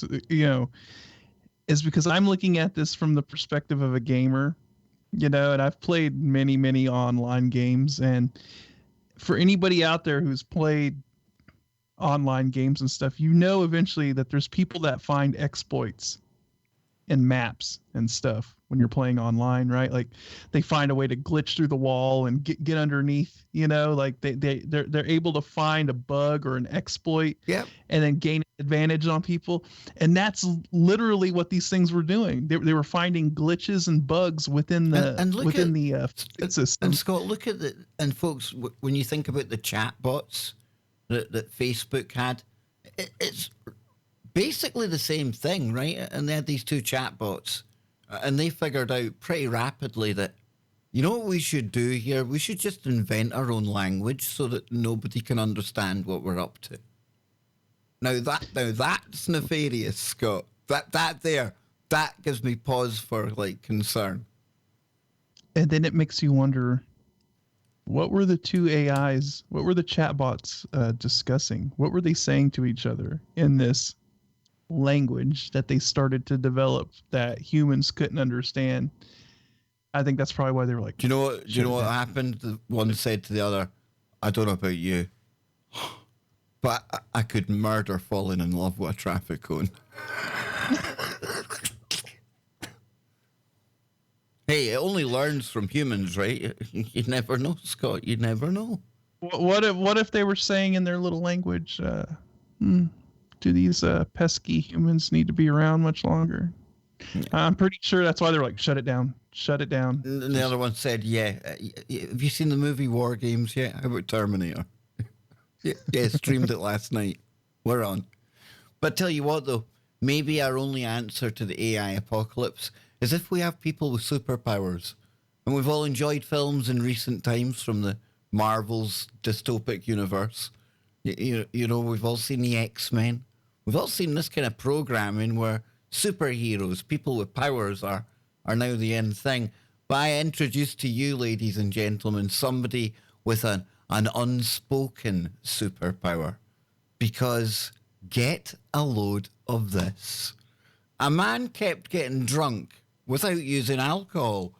[SPEAKER 3] is because I'm looking at this from the perspective of a gamer. And I've played many, many online games. And for anybody out there who's played online games and stuff, eventually that there's people that find exploits in maps and stuff when you're playing online, right? Like they find a way to glitch through the wall and get underneath, like they're able to find a bug or an exploit,
[SPEAKER 1] Yep.
[SPEAKER 3] and then gain advantage on people. And that's literally what these things were doing. They were finding glitches and bugs within the system.
[SPEAKER 1] And Scott, look at and folks, when you think about the chat bots that Facebook had, it's basically the same thing, right? And they had these two chatbots, and they figured out pretty rapidly that, you know what we should do here? We should just invent our own language so that nobody can understand what we're up to. Now that's nefarious, Scott. That gives me pause for concern.
[SPEAKER 3] And then it makes you wonder, what were the two AIs? What were the chatbots discussing? What were they saying to each other in this language that they started to develop that humans couldn't understand? I think that's probably why they were like,
[SPEAKER 1] do you know what happened? The one said to the other, I don't know about you, but I could murder falling in love with a traffic cone. Hey, it only learns from humans, right? You never know, Scott. You never know.
[SPEAKER 3] What if they were saying in their little language, do these pesky humans need to be around much longer? I'm pretty sure that's why they're like, shut it down.
[SPEAKER 1] And the other one said, yeah. Have you seen the movie War Games yet? How about Terminator? Yeah, streamed it last night. We're on. But tell you what, though, maybe our only answer to the AI apocalypse is if we have people with superpowers. And we've all enjoyed films in recent times from the Marvel's dystopic universe. You know, we've all seen the X-Men. We've all seen this kind of programming where superheroes, people with powers, are now the end thing. But I introduce to you, ladies and gentlemen, somebody with an unspoken superpower. Because get a load of this. A man kept getting drunk without using alcohol.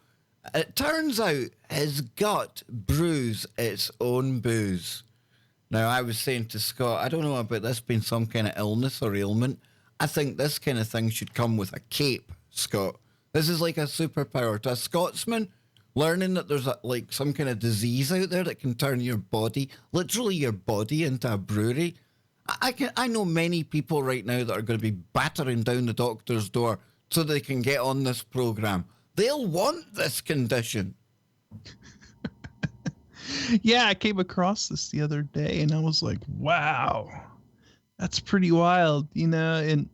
[SPEAKER 1] It turns out his gut brews its own booze. Now, I was saying to Scott, I don't know about this being some kind of illness or ailment. I think this kind of thing should come with a cape, Scott. This is like a superpower to a Scotsman, learning that there's some kind of disease out there that can turn your body, literally your body, into a brewery. I know many people right now that are going to be battering down the doctor's door so they can get on this program. They'll want this condition.
[SPEAKER 3] Yeah, I came across this the other day and I was like, wow, that's pretty wild, and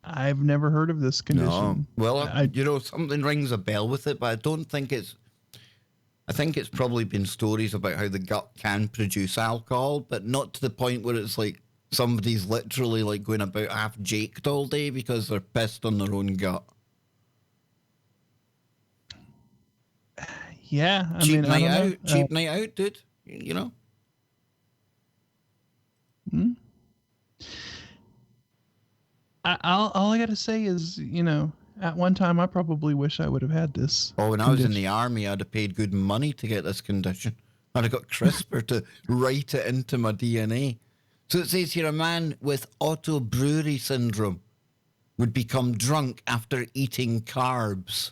[SPEAKER 3] I've never heard of this condition.
[SPEAKER 1] No. Well, something rings a bell with it, but I don't think I think it's probably been stories about how the gut can produce alcohol, but not to the point where it's like somebody's literally going about half jaked all day because they're pissed on their own gut.
[SPEAKER 3] Yeah,
[SPEAKER 1] Cheap night out, dude. You know.
[SPEAKER 3] All I gotta say is, at one time I probably wish I would have had this.
[SPEAKER 1] Oh, when I was in the army, I'd have paid good money to get this condition. I'd have got CRISPR to write it into my DNA. So it says here, a man with auto-brewery syndrome would become drunk after eating carbs.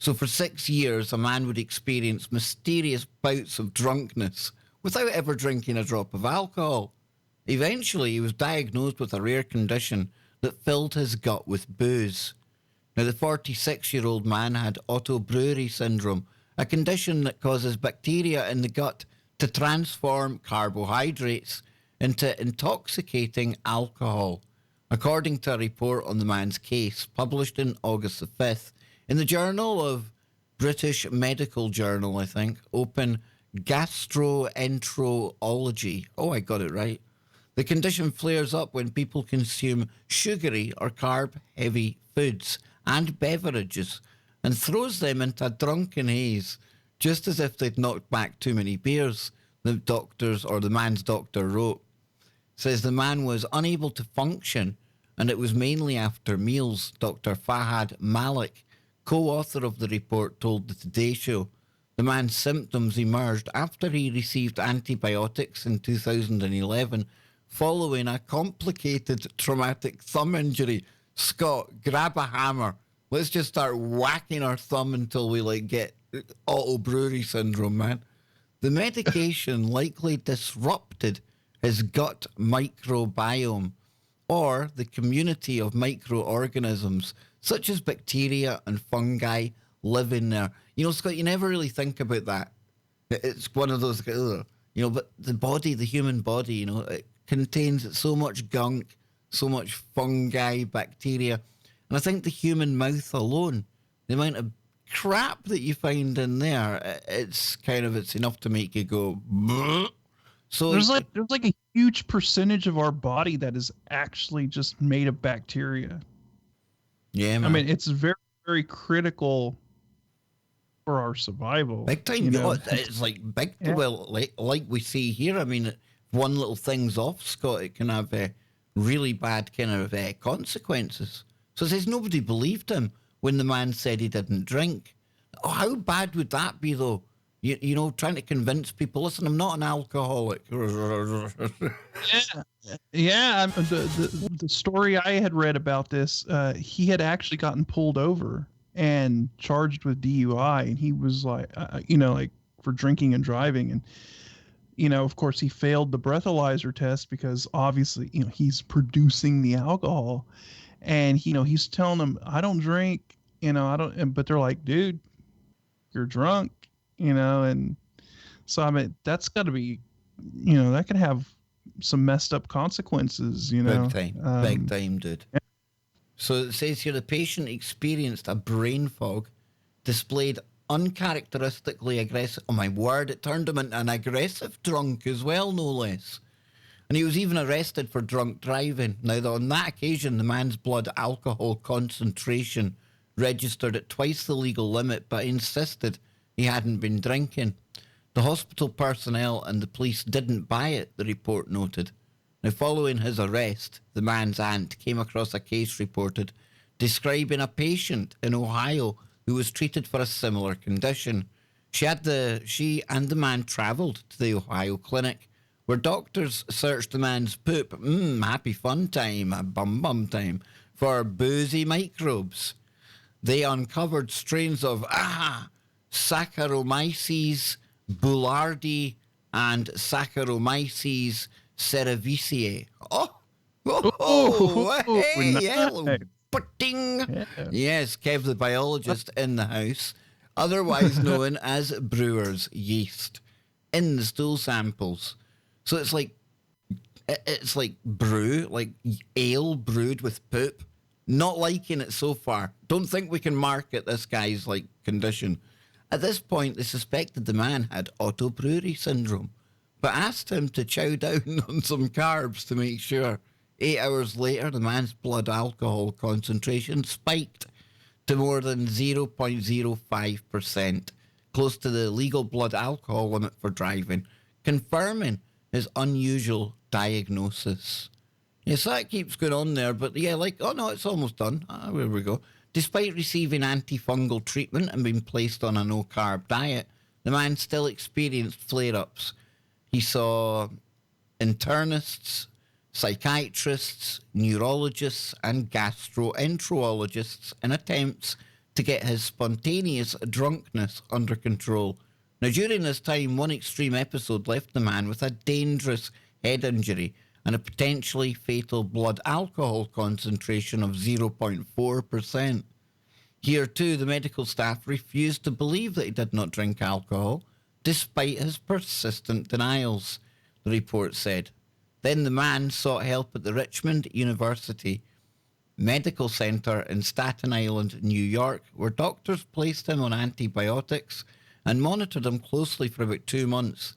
[SPEAKER 1] So for 6 years, a man would experience mysterious bouts of drunkenness without ever drinking a drop of alcohol. Eventually, he was diagnosed with a rare condition that filled his gut with booze. Now, the 46-year-old man had auto-brewery syndrome, a condition that causes bacteria in the gut to transform carbohydrates into intoxicating alcohol, according to a report on the man's case published in August the 5th in the Journal of British Medical Journal, I think, Open Gastroenterology. Oh, I got it right. The condition flares up when people consume sugary or carb-heavy foods and beverages and throws them into a drunken haze, just as if they'd knocked back too many beers, the man's doctor wrote. Says the man was unable to function, and it was mainly after meals. Dr. Fahad Malik co-author of the report, told the Today Show the man's symptoms emerged after he received antibiotics in 2011 following a complicated traumatic thumb injury. Scott, grab a hammer. Let's just start whacking our thumb until we get auto brewery syndrome, man. The medication likely disrupted his gut microbiome, or the community of microorganisms such as bacteria and fungi live in there. Scott, you never really think about that. It's one of those, but the human body, it contains so much gunk, so much fungi, bacteria. And I think the human mouth alone, the amount of crap that you find in there, it's enough to make you go, bleh. So
[SPEAKER 3] there's like a huge percentage of our body that is actually just made of bacteria.
[SPEAKER 1] Yeah, man.
[SPEAKER 3] I mean, it's very, very critical for our survival.
[SPEAKER 1] Big time. It's like big, yeah. Well, like we see here. I mean, if one little thing's off, Scott, it can have really bad kind of consequences. So it says nobody believed him when the man said he didn't drink. Oh, how bad would that be, though? Trying to convince people, listen, I'm not an alcoholic.
[SPEAKER 3] Yeah. The story I had read about this, he had actually gotten pulled over and charged with DUI, and he was like for drinking and driving, and of course he failed the breathalyzer test because obviously he's producing the alcohol, and he's telling them, I don't drink, I don't, but they're like, dude, you're drunk. And so, I mean, that's got to be, that could have some messed up consequences,
[SPEAKER 1] Big time, dude. Yeah. So it says here the patient experienced a brain fog, displayed uncharacteristically aggressive. Oh, my word, it turned him into an aggressive drunk as well, no less. And he was even arrested for drunk driving. Now, on that occasion, the man's blood alcohol concentration registered at twice the legal limit, but insisted he hadn't been drinking. The hospital personnel and the police didn't buy it, the report noted. Now, following his arrest, the man's aunt came across a case reported describing a patient in Ohio who was treated for a similar condition. She and the man travelled to the Ohio clinic, where doctors searched the man's poop, happy fun time, a bum time, for boozy microbes. They uncovered strains of Saccharomyces boulardii and Saccharomyces cerevisiae. Hello, putting. Yeah. Yes, Kev, the biologist in the house, otherwise known as brewer's yeast, in the stool samples. So it's like brew, like ale brewed with poop. Not liking it so far. Don't think we can market this guy's condition. At this point, they suspected the man had auto brewery syndrome, but asked him to chow down on some carbs to make sure. 8 hours later, the man's blood alcohol concentration spiked to more than 0.05%, close to the legal blood alcohol limit for driving, confirming his unusual diagnosis. Yes, that keeps going on there, but it's almost done. There we go. Despite receiving antifungal treatment and being placed on a no-carb diet, the man still experienced flare-ups. He saw internists, psychiatrists, neurologists, and gastroenterologists in attempts to get his spontaneous drunkenness under control. Now, during this time, one extreme episode left the man with a dangerous head injury and a potentially fatal blood alcohol concentration of 0.4%. Here, too, the medical staff refused to believe that he did not drink alcohol, despite his persistent denials, the report said. Then the man sought help at the Richmond University Medical Center in Staten Island, New York, where doctors placed him on antibiotics and monitored him closely for about 2 months.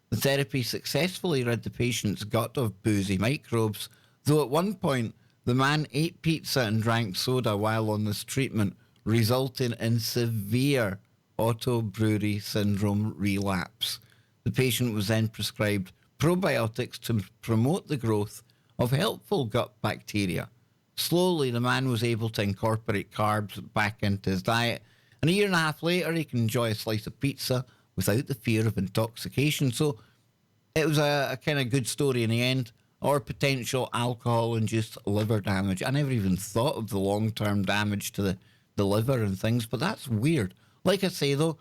[SPEAKER 1] The therapy successfully rid the patient's gut of boozy microbes, though at one point the man ate pizza and drank soda while on this treatment, resulting in severe auto brewery syndrome relapse. The patient was then prescribed probiotics to promote the growth of helpful gut bacteria. Slowly, the man was able to incorporate carbs back into his diet, and a year and a half later, he can enjoy a slice of pizza without the fear of intoxication. So it was a kind of good story in the end, or potential alcohol-induced liver damage. I never even thought of the long-term damage to the liver and things, but that's weird. Like I say, though,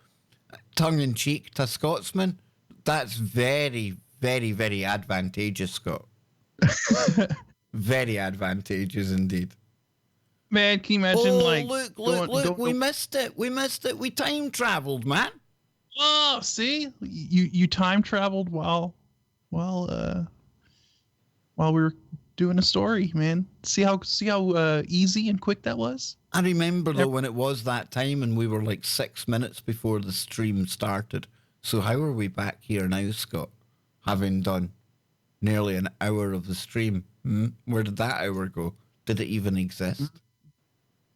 [SPEAKER 1] tongue-in-cheek to Scotsman, that's very, very, very advantageous, Scott. Very advantageous indeed.
[SPEAKER 3] Man, can you imagine,
[SPEAKER 1] look, we missed it. We time traveled, man.
[SPEAKER 3] Oh, see? You time traveled while we were doing a story, man. See how easy and quick that was?
[SPEAKER 1] I remember, though, when it was that time and we were like 6 minutes before the stream started. So how are we back here now, Scott? Having done nearly an hour of the stream. Where did that hour go? Did it even exist?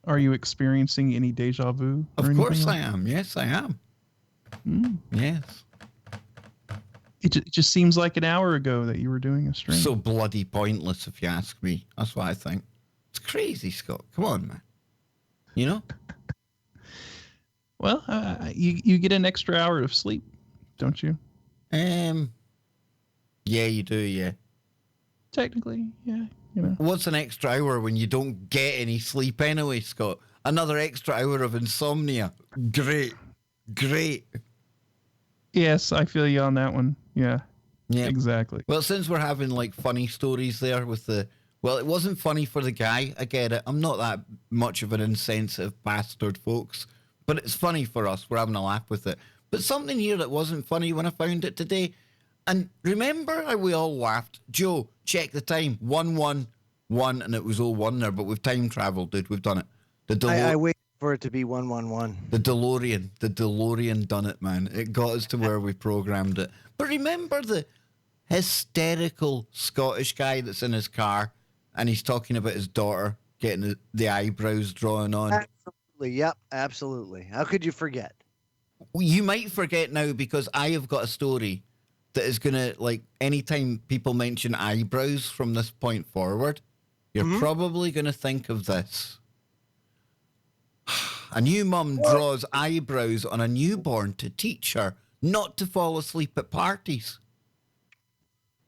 [SPEAKER 3] Are you experiencing any deja vu?
[SPEAKER 1] Of course I am. Yes, I am. Yes.
[SPEAKER 3] It just seems like an hour ago that you were doing a stream.
[SPEAKER 1] So bloody pointless, if you ask me. That's what I think. It's crazy, Scott. Come on, man. You know?
[SPEAKER 3] Well, you get an extra hour of sleep, don't you?
[SPEAKER 1] Yeah, you do, yeah.
[SPEAKER 3] Technically, yeah. You know.
[SPEAKER 1] What's an extra hour when you don't get any sleep anyway, Scott? Another extra hour of insomnia. Great.
[SPEAKER 3] Yes, I feel you on that one. Yeah. Exactly.
[SPEAKER 1] Well, since we're having like funny stories there with it wasn't funny for the guy. I get it. I'm not that much of an insensitive bastard, folks. But it's funny for us. We're having a laugh with it. But something here that wasn't funny when I found it today. And remember how we all laughed? Joe, check the time. 111, and it was 01 there, but we've time traveled, dude. We've done it.
[SPEAKER 2] I waited for it to be 111.
[SPEAKER 1] The DeLorean done it, man. It got us to where we programmed it. But remember the hysterical Scottish guy that's in his car and he's talking about his daughter getting the eyebrows drawn on?
[SPEAKER 2] Absolutely. Yep, absolutely. How could you forget?
[SPEAKER 1] You might forget now because I have got a story that is going to, like, anytime people mention eyebrows from this point forward, you're probably going to think of this. A new mum draws eyebrows on a newborn to teach her not to fall asleep at parties.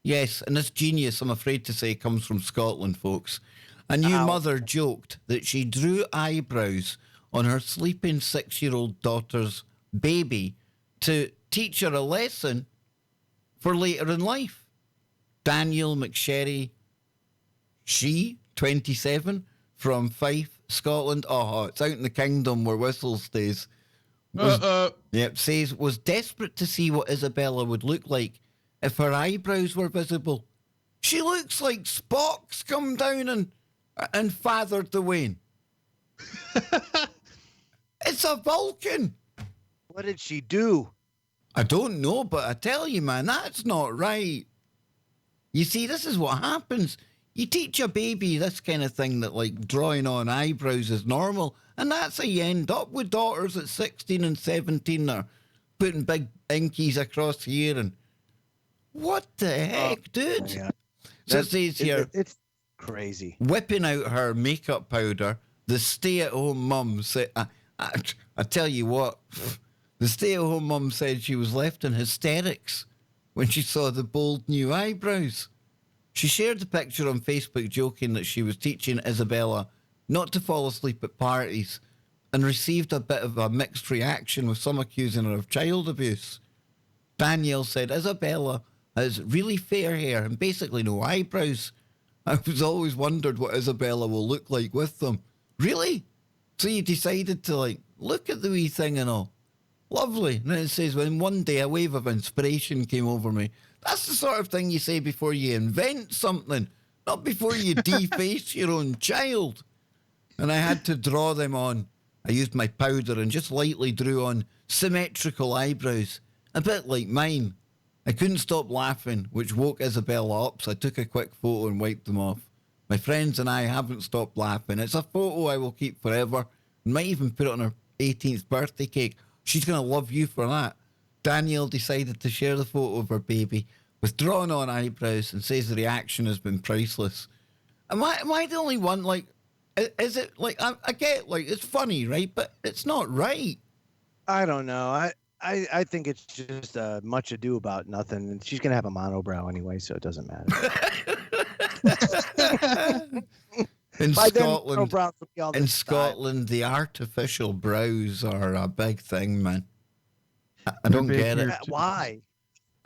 [SPEAKER 1] Yes, and this genius, I'm afraid to say, comes from Scotland, folks. A new mother joked that she drew eyebrows on her sleeping 6-year-old daughter's baby to teach her a lesson for later in life. Daniel McSherry, 27, from Fife, Scotland. Oh, it's out in the kingdom where Whistle stays. Says, was desperate to see what Isabella would look like if her eyebrows were visible. She looks like Spock's come down and fathered the Wayne. It's a Vulcan.
[SPEAKER 2] What did she do?
[SPEAKER 1] I don't know, but I tell you, man, that's not right. You see, this is what happens. You teach a baby this kind of thing that, like, drawing on eyebrows is normal, and that's how you end up with daughters at 16 and 17 that are putting big inkies across here and... What the heck, dude?
[SPEAKER 2] Yeah.
[SPEAKER 1] So it says here...
[SPEAKER 2] It's crazy.
[SPEAKER 1] Whipping out her makeup powder, the stay-at-home mum said... I tell you what... The stay-at-home mum said she was left in hysterics when she saw the bold new eyebrows. She shared the picture on Facebook joking that she was teaching Isabella not to fall asleep at parties and received a bit of a mixed reaction with some accusing her of child abuse. Danielle said Isabella has really fair hair and basically no eyebrows. I've always wondered what Isabella will look like with them. Really? So you decided to, like, look at the wee thing and all. Lovely. And then it says, when one day a wave of inspiration came over me. That's the sort of thing you say before you invent something, not before you deface your own child. And I had to draw them on. I used my powder and just lightly drew on symmetrical eyebrows, a bit like mine. I couldn't stop laughing, which woke Isabella up, so I took a quick photo and wiped them off. My friends and I haven't stopped laughing. It's a photo I will keep forever. Might even put it on her 18th birthday cake. She's going to love you for that. Danielle decided to share the photo of her baby with drawn-on eyebrows and says the reaction has been priceless. Am I the only one? Like, Is it like I get like it's funny, right? But it's not right.
[SPEAKER 2] I don't know. I think it's just much ado about nothing. And she's gonna have a monobrow anyway, so it doesn't matter.
[SPEAKER 1] In
[SPEAKER 2] By then,
[SPEAKER 1] Scotland,
[SPEAKER 2] monobrows will be all
[SPEAKER 1] in
[SPEAKER 2] this style.
[SPEAKER 1] Scotland, the artificial brows are a big thing, man. I don't
[SPEAKER 3] big
[SPEAKER 1] get it.
[SPEAKER 3] here.
[SPEAKER 2] Why?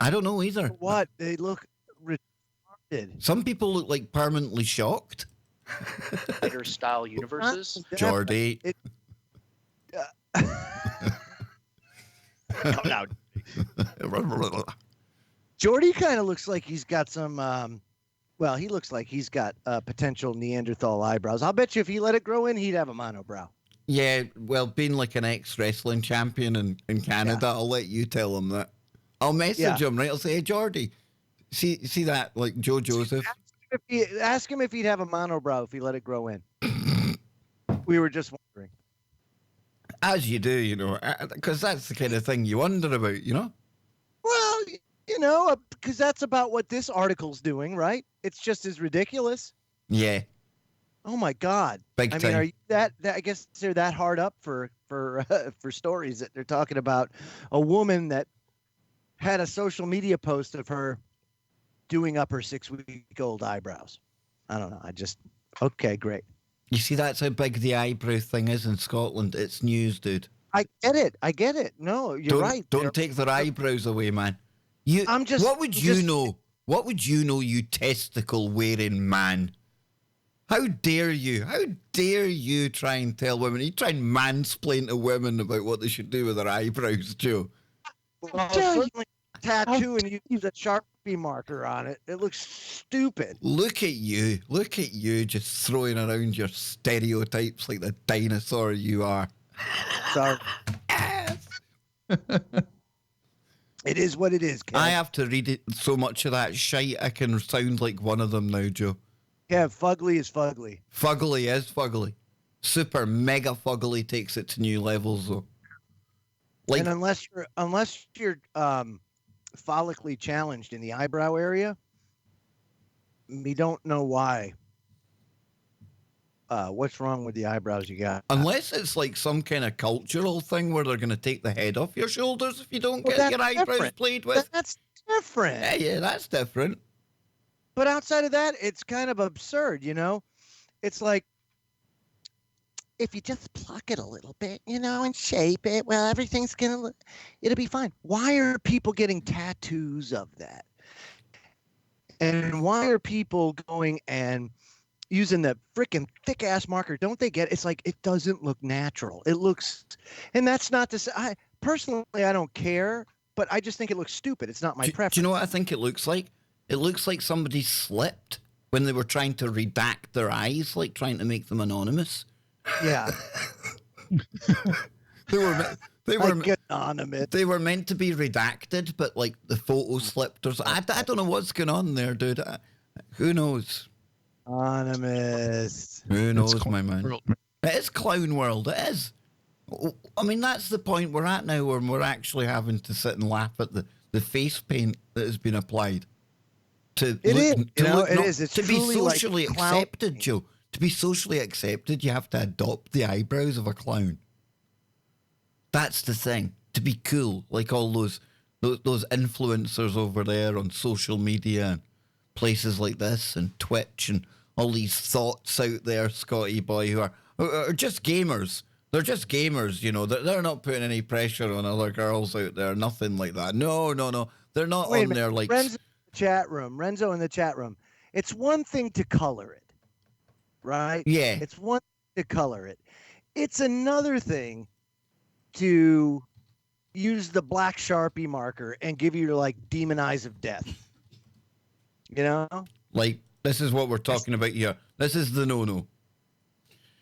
[SPEAKER 1] I don't know either.
[SPEAKER 2] What? They look retarded.
[SPEAKER 1] Some people look like permanently shocked.
[SPEAKER 6] Tiger style universes.
[SPEAKER 1] Jordy.
[SPEAKER 2] Come out. Jordy kind of looks like he's got some. Well, he looks like he's got potential Neanderthal eyebrows. I'll bet you if he let it grow in, he'd have a monobrow.
[SPEAKER 1] Yeah, well, being like an ex-wrestling champion in Canada, I'll let you tell him that. I'll message him, right? I'll say, hey, Jordy, see that, like Joe Joseph?
[SPEAKER 2] Ask him if he'd have a monobrow if he let it grow in. We were just wondering.
[SPEAKER 1] As you do, you know, because that's the kind of thing you wonder about, you know?
[SPEAKER 2] Well, you know, because that's about what this article's doing, right? It's just as ridiculous.
[SPEAKER 1] Yeah.
[SPEAKER 2] Oh my God!
[SPEAKER 1] Big
[SPEAKER 2] I
[SPEAKER 1] time.
[SPEAKER 2] mean, are you that? I guess they're that hard up for stories that they're talking about a woman that had a social media post of her doing up her 6-week-old eyebrows. I don't know. Okay, great.
[SPEAKER 1] You see, that's how big the eyebrow thing is in Scotland. It's news, dude.
[SPEAKER 2] I get it. No, you're right.
[SPEAKER 1] Don't take their eyebrows away, man. What would you know? What would you know, you testicle-wearing man? How dare you? How dare you try and tell women? You try and mansplain to women about what they should do with their eyebrows, Joe.
[SPEAKER 2] Well, certainly tattoo and you use a Sharpie marker on it. It looks stupid.
[SPEAKER 1] Look at you. Look at you just throwing around your stereotypes like the dinosaur you are.
[SPEAKER 2] Sorry. It is what it is, Kev.
[SPEAKER 1] I have to read it so much of that shite I can sound like one of them now, Joe.
[SPEAKER 2] Kev, fugly is fugly.
[SPEAKER 1] Fugly is fugly. Super mega fugly takes it to new levels, though. Like,
[SPEAKER 2] And unless you're follically challenged in the eyebrow area, we don't know why. What's wrong with the eyebrows you got?
[SPEAKER 1] unless it's like some kind of cultural thing where they're going to take the head off your shoulders if you don't get your eyebrows played with.
[SPEAKER 2] That's different.
[SPEAKER 1] Yeah, that's different.
[SPEAKER 2] But outside of that, it's kind of absurd, you know? It's like, if you just pluck it a little bit, you know, and shape it, well, everything's it'll be fine. Why are people getting tattoos of that? And why are people going and using the freaking thick-ass marker? Don't they get it? It's like, it doesn't look natural. It looks, and that's not to say, personally, I don't care, but I just think it looks stupid. It's not my preference.
[SPEAKER 1] Do you know what I think it looks like? It looks like somebody slipped when they were trying to redact their eyes, like trying to make them anonymous.
[SPEAKER 2] Yeah.
[SPEAKER 1] They were
[SPEAKER 2] anonymous.
[SPEAKER 1] They were meant to be redacted, but like the photo slipped or something. I don't know what's going on there, dude. Who knows?
[SPEAKER 2] Anonymous.
[SPEAKER 1] Who knows, my man?
[SPEAKER 3] World.
[SPEAKER 1] It is clown world. It is. I mean, that's the point we're at now, where we're actually having to sit and laugh at the face paint that has been applied. It
[SPEAKER 2] is. It's
[SPEAKER 1] to be
[SPEAKER 2] truly
[SPEAKER 1] socially
[SPEAKER 2] like clown
[SPEAKER 1] accepted,
[SPEAKER 2] paint.
[SPEAKER 1] Joe. To be socially accepted, you have to adopt the eyebrows of a clown. That's the thing. To be cool, like all those influencers over there on social media and places like this and Twitch and all these thoughts out there, Scotty boy, who are just gamers. They're just gamers, you know. They're not putting any pressure on other girls out there. Nothing like that. No. They're not on there like.
[SPEAKER 2] Renzo in the chat room. It's one thing to color it, right?
[SPEAKER 1] Yeah.
[SPEAKER 2] It's one thing to color it. It's another thing to use the black Sharpie marker and give you like demon eyes of death. You know?
[SPEAKER 1] Like, this is what we're talking about here. This is the no-no.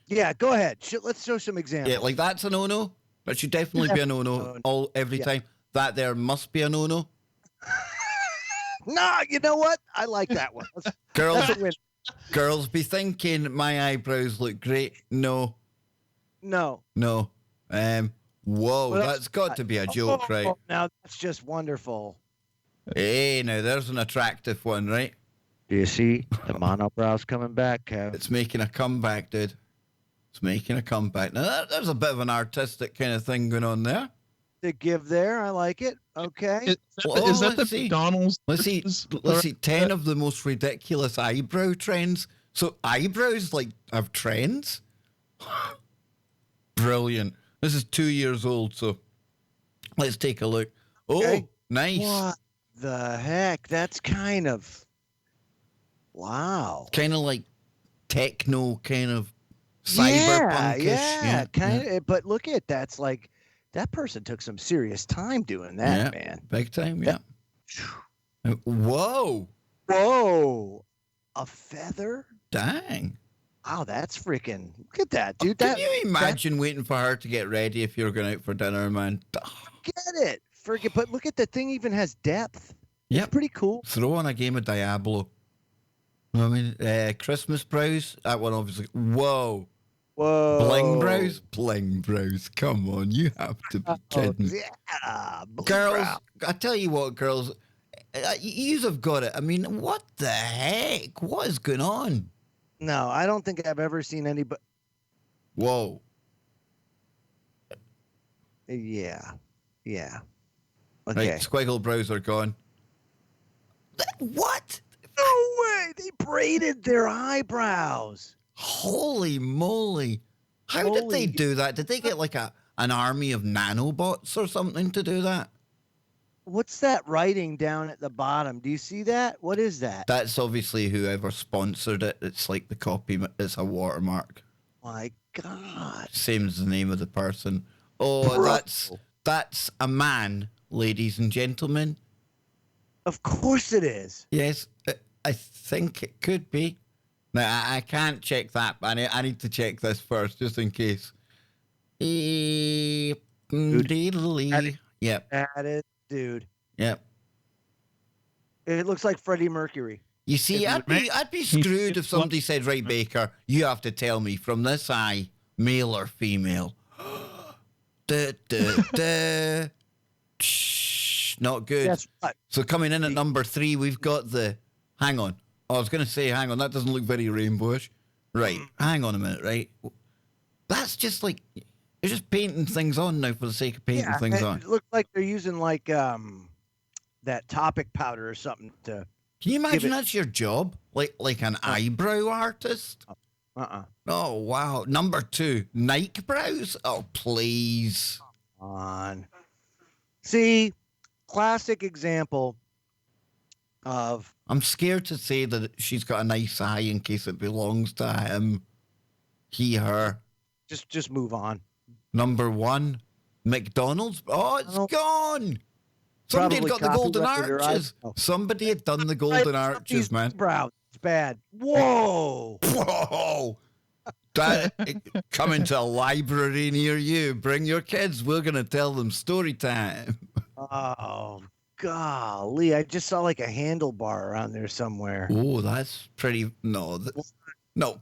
[SPEAKER 2] Yeah, go ahead. Let's show some examples.
[SPEAKER 1] Yeah, like that's a no-no. That should definitely be a no-no every time. That there must be a no-no.
[SPEAKER 2] No, you know what? I like that one.
[SPEAKER 1] Girls be thinking my eyebrows look great. No.
[SPEAKER 2] No.
[SPEAKER 1] Whoa, well, that's got to be a joke, right?
[SPEAKER 2] Now that's just wonderful.
[SPEAKER 1] Hey, now there's an attractive one, right?
[SPEAKER 2] Do you see the monobrows coming back, Kev?
[SPEAKER 1] It's making a comeback, dude. It's making a comeback. Now, there's a bit of an artistic kind of thing going on there.
[SPEAKER 2] The give there, I like it. Okay.
[SPEAKER 3] Is that the McDonald's?
[SPEAKER 1] Let's see. 10 of the most ridiculous eyebrow trends. So eyebrows have trends. Brilliant. This is 2 years old, so let's take a look.
[SPEAKER 2] Okay.
[SPEAKER 1] Oh, nice.
[SPEAKER 2] What the heck? That's kind of wow.
[SPEAKER 1] Kind of like techno, kind of cyberpunkish.
[SPEAKER 2] Yeah, kind of. But look at that's like that person took some serious time doing that, man.
[SPEAKER 1] Big time, yeah. Whoa.
[SPEAKER 2] Whoa. A feather?
[SPEAKER 1] Dang.
[SPEAKER 2] Wow, that's freaking. Look at that, dude.
[SPEAKER 1] Can you imagine waiting for her to get ready if you're going out for dinner, man?
[SPEAKER 2] Get it. But look at the thing, even has depth.
[SPEAKER 1] Yeah.
[SPEAKER 2] It's pretty cool.
[SPEAKER 1] Throw on a game of Diablo. I mean, Christmas brows. That one obviously. Whoa. Bling brows? Bling brows. Come on, you have to be kidding.
[SPEAKER 2] Yeah.
[SPEAKER 1] Girls, I tell you what, girls, yous have got it. I mean, what the heck? What is going on?
[SPEAKER 2] No, I don't think I've ever seen anybody.
[SPEAKER 1] Whoa.
[SPEAKER 2] Yeah. Okay.
[SPEAKER 1] Right, squiggle brows are gone. What?
[SPEAKER 2] No way! They braided their eyebrows.
[SPEAKER 1] Holy moly. How did they do that? Did they get like an army of nanobots or something to do that?
[SPEAKER 2] What's that writing down at the bottom? Do you see that? What is that?
[SPEAKER 1] That's obviously whoever sponsored it. It's like the copy. It's a watermark.
[SPEAKER 2] My God.
[SPEAKER 1] Same as the name of the person. Oh, that's a man, ladies and gentlemen.
[SPEAKER 2] Of course it is.
[SPEAKER 1] Yes, I think it could be. Now, I can't check that, but I need to check this first, just in case. Yep.
[SPEAKER 2] That is, dude.
[SPEAKER 1] Yep.
[SPEAKER 2] It looks like Freddie Mercury.
[SPEAKER 1] You see, I'd be screwed if somebody said, right, Baker, you have to tell me from this eye, male or female. Not good.
[SPEAKER 2] That's right.
[SPEAKER 1] So coming in at number 3, we've got the... Hang on. I was going to say, hang on, that doesn't look very rainbowish. Right, hang on a minute, right? That's just like... They're just painting things on now for the sake of painting things on.
[SPEAKER 2] It looks like they're using like that topic powder or something to...
[SPEAKER 1] Can you imagine that's your job? Like an eyebrow artist? Oh, wow. Number 2, Nike brows? Oh, please.
[SPEAKER 2] Come on. See, classic example of...
[SPEAKER 1] I'm scared to say that she's got a nice eye in case it belongs to him. He, her.
[SPEAKER 2] Just move on.
[SPEAKER 1] Number 1, McDonald's. Oh, it's gone. Somebody had got the golden arches. Somebody had done the golden arches, man.
[SPEAKER 2] Brow. It's bad. Whoa.
[SPEAKER 1] Whoa. Coming to a library near you. Bring your kids. We're going to tell them story time.
[SPEAKER 2] Oh, golly. I just saw like a handlebar around there somewhere.
[SPEAKER 1] Oh, that's pretty... No,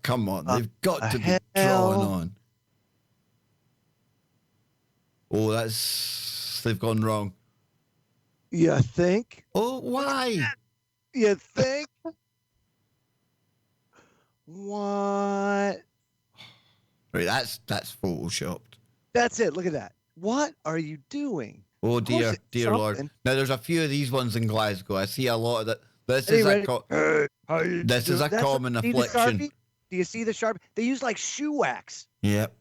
[SPEAKER 1] come on. They've got to be drawn on. Oh, they've gone wrong.
[SPEAKER 2] You think?
[SPEAKER 1] Oh, why?
[SPEAKER 2] You think? What?
[SPEAKER 1] Right, that's photoshopped.
[SPEAKER 2] That's it. Look at that. What are you doing?
[SPEAKER 1] Oh dear Lord. Now there's a few of these ones in Glasgow. I see a lot of that. This is a common affliction.
[SPEAKER 2] Do you see the Sharpie? They use like shoe wax.
[SPEAKER 1] Yep.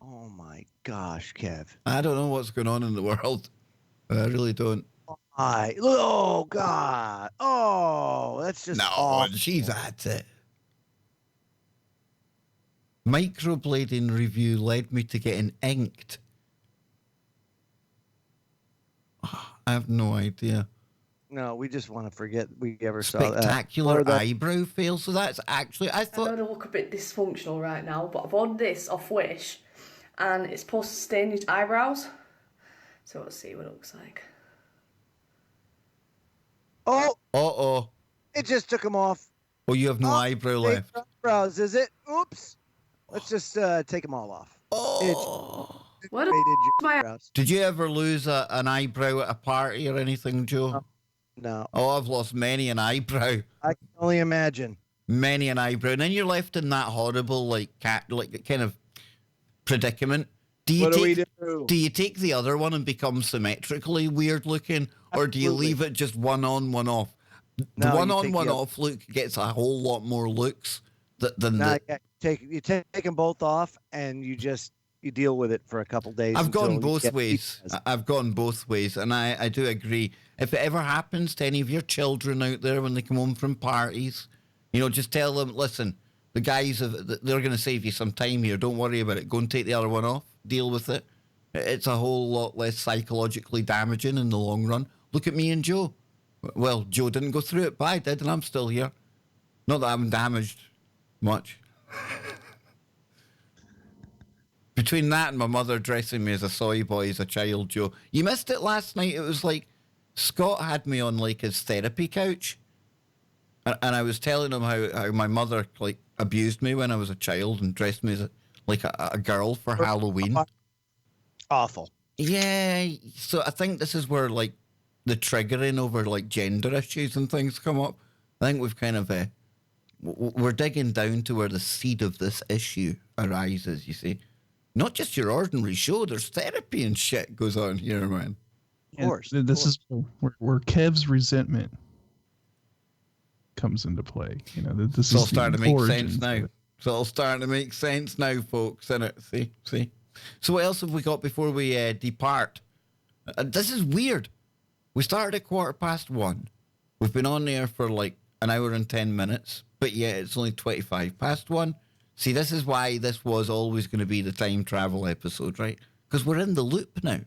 [SPEAKER 2] Oh my gosh, Kev.
[SPEAKER 1] I don't know what's going on in the world. I really don't.
[SPEAKER 2] Oh God. Oh, that's just awful.
[SPEAKER 1] She's at it. Microblading review led me to getting inked. I have no idea.
[SPEAKER 2] No, we just want to forget we ever saw that.
[SPEAKER 1] Spectacular eyebrow fail. So that's actually, I thought...
[SPEAKER 7] I know I look a bit dysfunctional right now, but I've ordered this off Wish, and it's supposed to stain your eyebrows. So let's see what it looks like.
[SPEAKER 2] Oh!
[SPEAKER 1] Uh-oh.
[SPEAKER 2] It just took them off.
[SPEAKER 1] Oh, you have no eyebrow left.
[SPEAKER 2] Eyebrows, is it? Oops. Let's just take them all off.
[SPEAKER 1] Oh. Did you ever lose an eyebrow at a party or anything, Joe?
[SPEAKER 2] No.
[SPEAKER 1] Oh, I've lost many an eyebrow.
[SPEAKER 2] I can only imagine.
[SPEAKER 1] many an eyebrow, and then you're left in that horrible like kind of predicament. Do you take the other one and become symmetrically weird looking, or do you leave it just one on, one off? The one on, one off look gets a whole lot more looks than
[SPEAKER 2] you take them both off, and you deal with it for a couple days.
[SPEAKER 1] I've gone both ways. I've gone both ways, and I do agree. If it ever happens to any of your children out there when they come home from parties, just tell them, listen, the guys they're going to save you some time here. Don't worry about it. Go and take the other one off. Deal with it. It's a whole lot less psychologically damaging in the long run. Look at me and Joe. Well, Joe didn't go through it, but I did, and I'm still here. Not that I'm damaged much. Between that and my mother dressing me as a soy boy as a child, Joe. You missed it last night. It was like Scott had me on like his therapy couch. And I was telling him how my mother like abused me when I was a child and dressed me as a girl for Halloween.
[SPEAKER 2] Awful.
[SPEAKER 1] Yeah. So I think this is where like the triggering over like gender issues and things come up. I think we've kind of we're digging down to where the seed of this issue arises, you see. Not just your ordinary show, there's therapy and shit goes on here, man.
[SPEAKER 3] Of course. This is where Kev's resentment comes into play. This is all
[SPEAKER 1] starting to make sense now. It's all starting to make sense now, folks, isn't it? See? So what else have we got before we depart? This is weird. We started at 1:15. We've been on there for like an hour and 10 minutes, but yeah, it's only 1:25. See, this is why this was always going to be the time travel episode, right? Because we're in the loop now.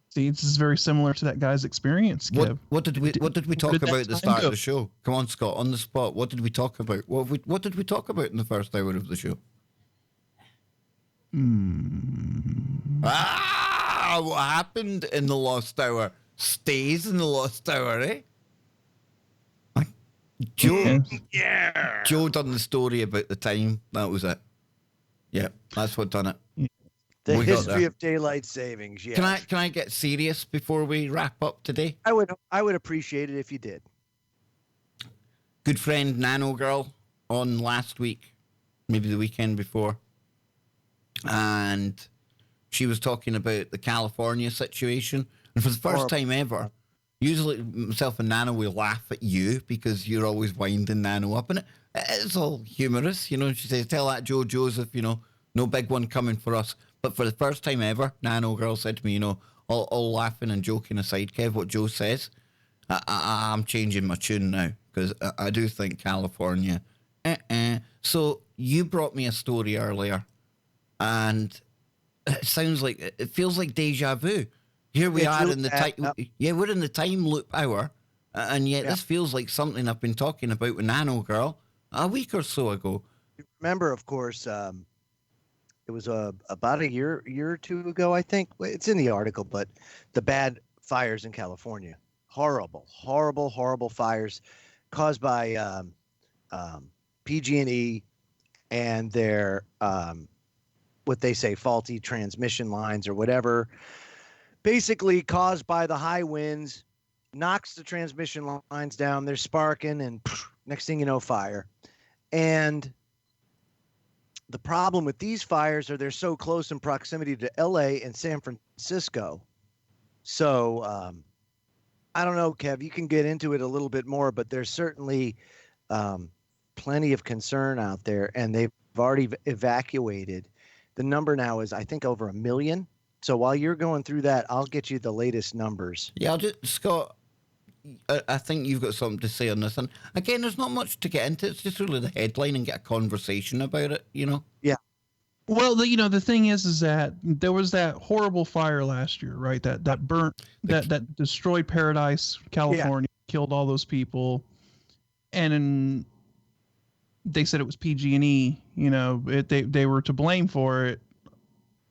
[SPEAKER 3] See, this is very similar to that guy's experience, Kev.
[SPEAKER 1] What did we talk about at the start of the show? Come on, Scott, on the spot. What did we talk about? What did we talk about in the first hour of the show? What happened in the lost hour stays in the lost hour, eh? Joe, Joe done the story about the time. That was it. Yeah, that's what done it.
[SPEAKER 2] The history of daylight savings. Yeah.
[SPEAKER 1] Can I get serious before we wrap up today?
[SPEAKER 2] I would appreciate it if you did.
[SPEAKER 1] Good friend Nano Girl on last week, maybe the weekend before, and she was talking about the California situation, and for the first time ever. Usually myself and Nano will laugh at you because you're always winding Nano up, and it's all humorous, She says, tell that Joe Joseph, no big one coming for us. But for the first time ever, Nano Girl said to me, all laughing and joking aside, Kev, what Joe says, I'm changing my tune now because I do think California. So you brought me a story earlier, and it feels like deja vu. Here we are in the time. Yeah, we're in the time loop hour, and yet this feels like something I've been talking about with Nano Girl a week or so ago.
[SPEAKER 2] Remember, of course, it was about a year or two ago, I think. It's in the article, but the bad fires in California, horrible fires caused by PG&E and their what they say faulty transmission lines or whatever. Basically caused by the high winds, knocks the transmission lines down. They're sparking, and next thing you know, fire. And the problem with these fires are they're so close in proximity to LA and San Francisco. So I don't know, Kev, you can get into it a little bit more, but there's certainly plenty of concern out there, and they've already evacuated. The number now is, I think, over 1 million. So while you're going through that, I'll get you the latest numbers.
[SPEAKER 1] Yeah, Scott, I think you've got something to say on this. And again, there's not much to get into. It's just really the headline and get a conversation about it,
[SPEAKER 2] Yeah.
[SPEAKER 3] Well, the thing is that there was that horrible fire last year, right? That burnt, that destroyed Paradise, California, killed all those people. And they said it was PG&E, they were to blame for it.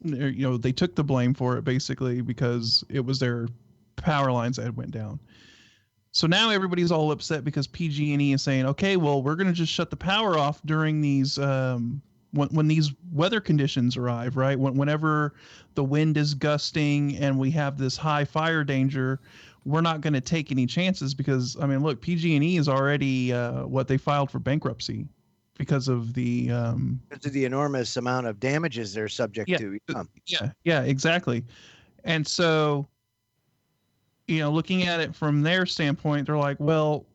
[SPEAKER 3] They took the blame for it basically because it was their power lines that went down. So now everybody's all upset because PG&E is saying, okay, well, we're going to just shut the power off during these when these weather conditions arrive, right? Whenever the wind is gusting and we have this high fire danger, we're not going to take any chances because, I mean, look, PG&E is already what they filed for bankruptcy because of the
[SPEAKER 2] enormous amount of damages they're subject to.
[SPEAKER 3] Yeah, exactly. And so, looking at it from their standpoint, they're like, well,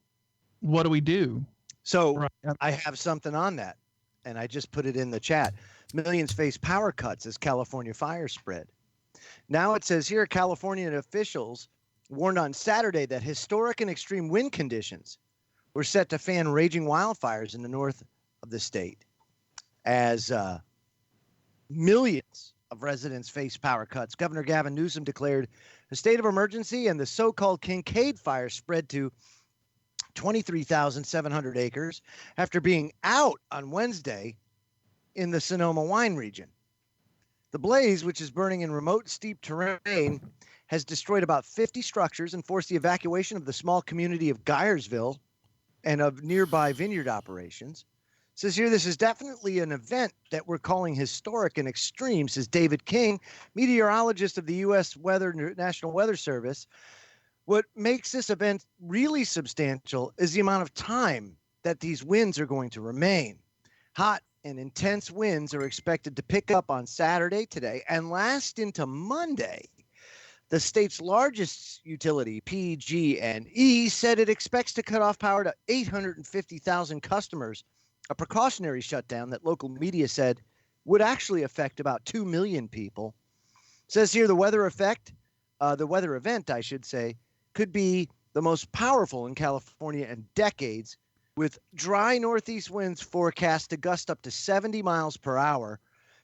[SPEAKER 3] what do we do?
[SPEAKER 2] So right. I have something on that, and I just put it in the chat. Millions face power cuts as California fires spread. Now it says here, Californian officials warned on Saturday that historic and extreme wind conditions were set to fan raging wildfires in the north of the state as millions of residents face power cuts. Governor Gavin Newsom declared a state of emergency, and the so-called Kincade fire spread to 23,700 acres after being out on Wednesday in the Sonoma wine region. The blaze, which is burning in remote, steep terrain, has destroyed about 50 structures and forced the evacuation of the small community of Geyersville and of nearby vineyard operations. It says here, this is definitely an event that we're calling historic and extreme, says David King, meteorologist of the U.S. National Weather Service. What makes this event really substantial is the amount of time that these winds are going to remain. Hot and intense winds are expected to pick up on Saturday today and last into Monday. The state's largest utility, PG&E, said it expects to cut off power to 850,000 customers, a precautionary shutdown that local media said would actually affect about 2 million people. It says here the weather event, I should say, could be the most powerful in California in decades, with dry northeast winds forecast to gust up to 70 miles per hour.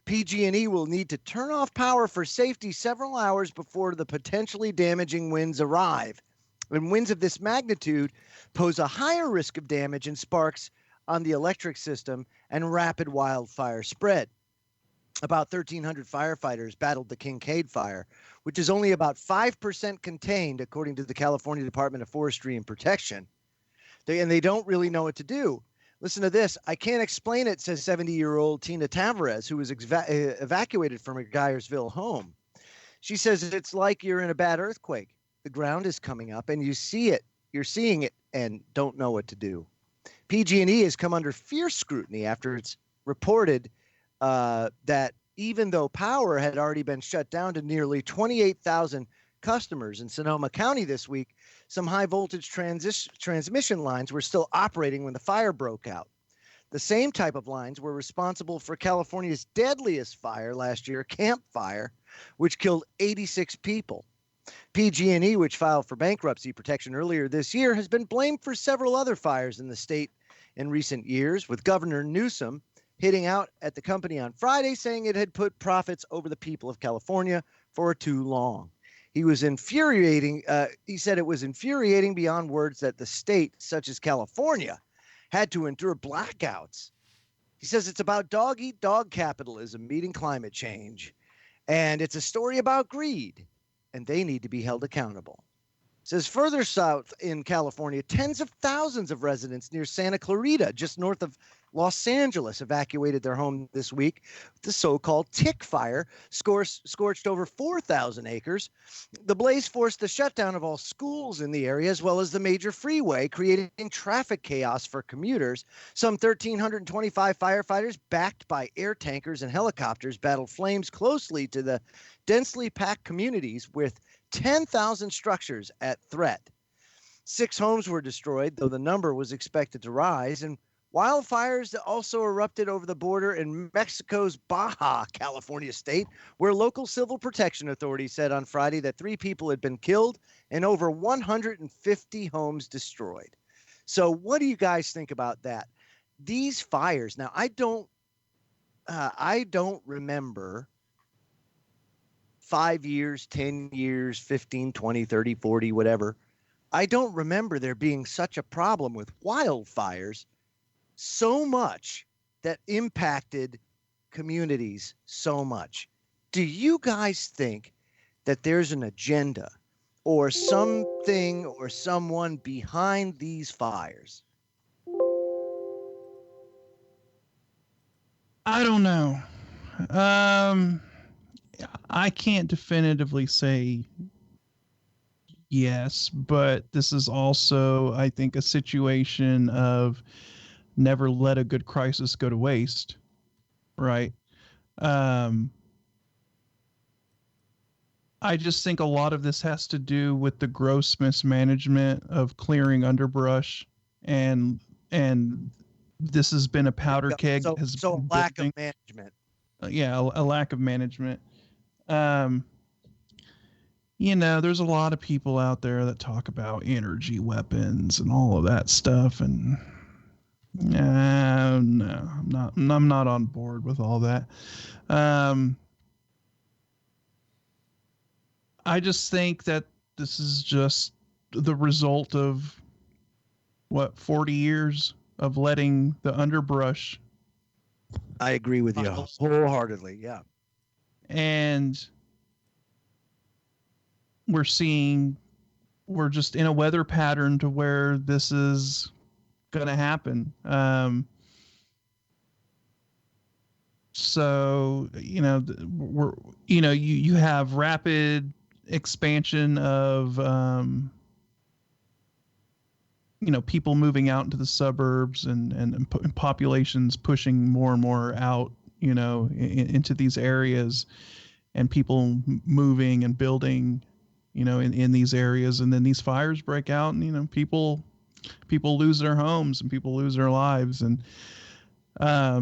[SPEAKER 2] PG&E will need to turn off power for safety several hours before the potentially damaging winds arrive. And winds of this magnitude pose a higher risk of damage and sparks on the electric system and rapid wildfire spread. About 1,300 firefighters battled the Kincade fire, which is only about 5% contained, according to the California Department of Forestry and Protection. They don't really know what to do. Listen to this. I can't explain it, says 70-year-old Tina Tavares, who was evacuated from her Geyersville home. She says it's like you're in a bad earthquake. The ground is coming up, and you see it. You're seeing it and don't know what to do. PG&E has come under fierce scrutiny after it's reported that even though power had already been shut down to nearly 28,000 customers in Sonoma County this week, some high voltage transmission lines were still operating when the fire broke out. The same type of lines were responsible for California's deadliest fire last year, Camp Fire, which killed 86 people. PG&E, which filed for bankruptcy protection earlier this year, has been blamed for several other fires in the state in recent years, with Governor Newsom hitting out at the company on Friday, saying it had put profits over the people of California for too long. He was infuriating. He said it was infuriating beyond words that the state, such as California, had to endure blackouts. He says it's about dog-eat-dog capitalism meeting climate change. And it's a story about greed, and they need to be held accountable. It says further south in California, tens of thousands of residents near Santa Clarita, just north of Los Angeles, evacuated their home this week. The so-called tick fire scorched over 4,000 acres. The blaze forced the shutdown of all schools in the area, as well as the major freeway, creating traffic chaos for commuters. Some 1,325 firefighters, backed by air tankers and helicopters, battled flames closely to the densely packed communities with 10,000 structures at threat. 6 homes were destroyed, though the number was expected to rise, and wildfires also erupted over the border in Mexico's Baja California state, where local civil protection authorities said on Friday that 3 people had been killed and over 150 homes destroyed. So what do you guys think about that? These fires, now I don't remember 5 years, 10 years, 15, 20, 30, 40, whatever. I don't remember there being such a problem with wildfires so much that impacted communities so much. Do you guys think that there's an agenda or something or someone behind these fires?
[SPEAKER 3] I don't know. I can't definitively say Yes, but this is also, I think, a situation of never let a good crisis go to waste, right? Um, I just think a lot of this has to do with the gross mismanagement of clearing underbrush, and and this has been a powder keg.
[SPEAKER 2] So
[SPEAKER 3] Been
[SPEAKER 2] lack
[SPEAKER 3] building.
[SPEAKER 2] of management.
[SPEAKER 3] Yeah, a lack of management. Um, there's a lot of people out there that talk about energy weapons and all of that stuff, and no, I'm not on board with all that. I just think that this is just the result of 40 years of letting the underbrush.
[SPEAKER 2] I agree with you wholeheartedly. Yeah.
[SPEAKER 3] And we're just in a weather pattern to where this is going to happen. So, you have rapid expansion of, people moving out into the suburbs and populations pushing more and more out, into these areas, and people moving and building, in these areas. And then these fires break out, and, people lose their homes and people lose their lives. And, I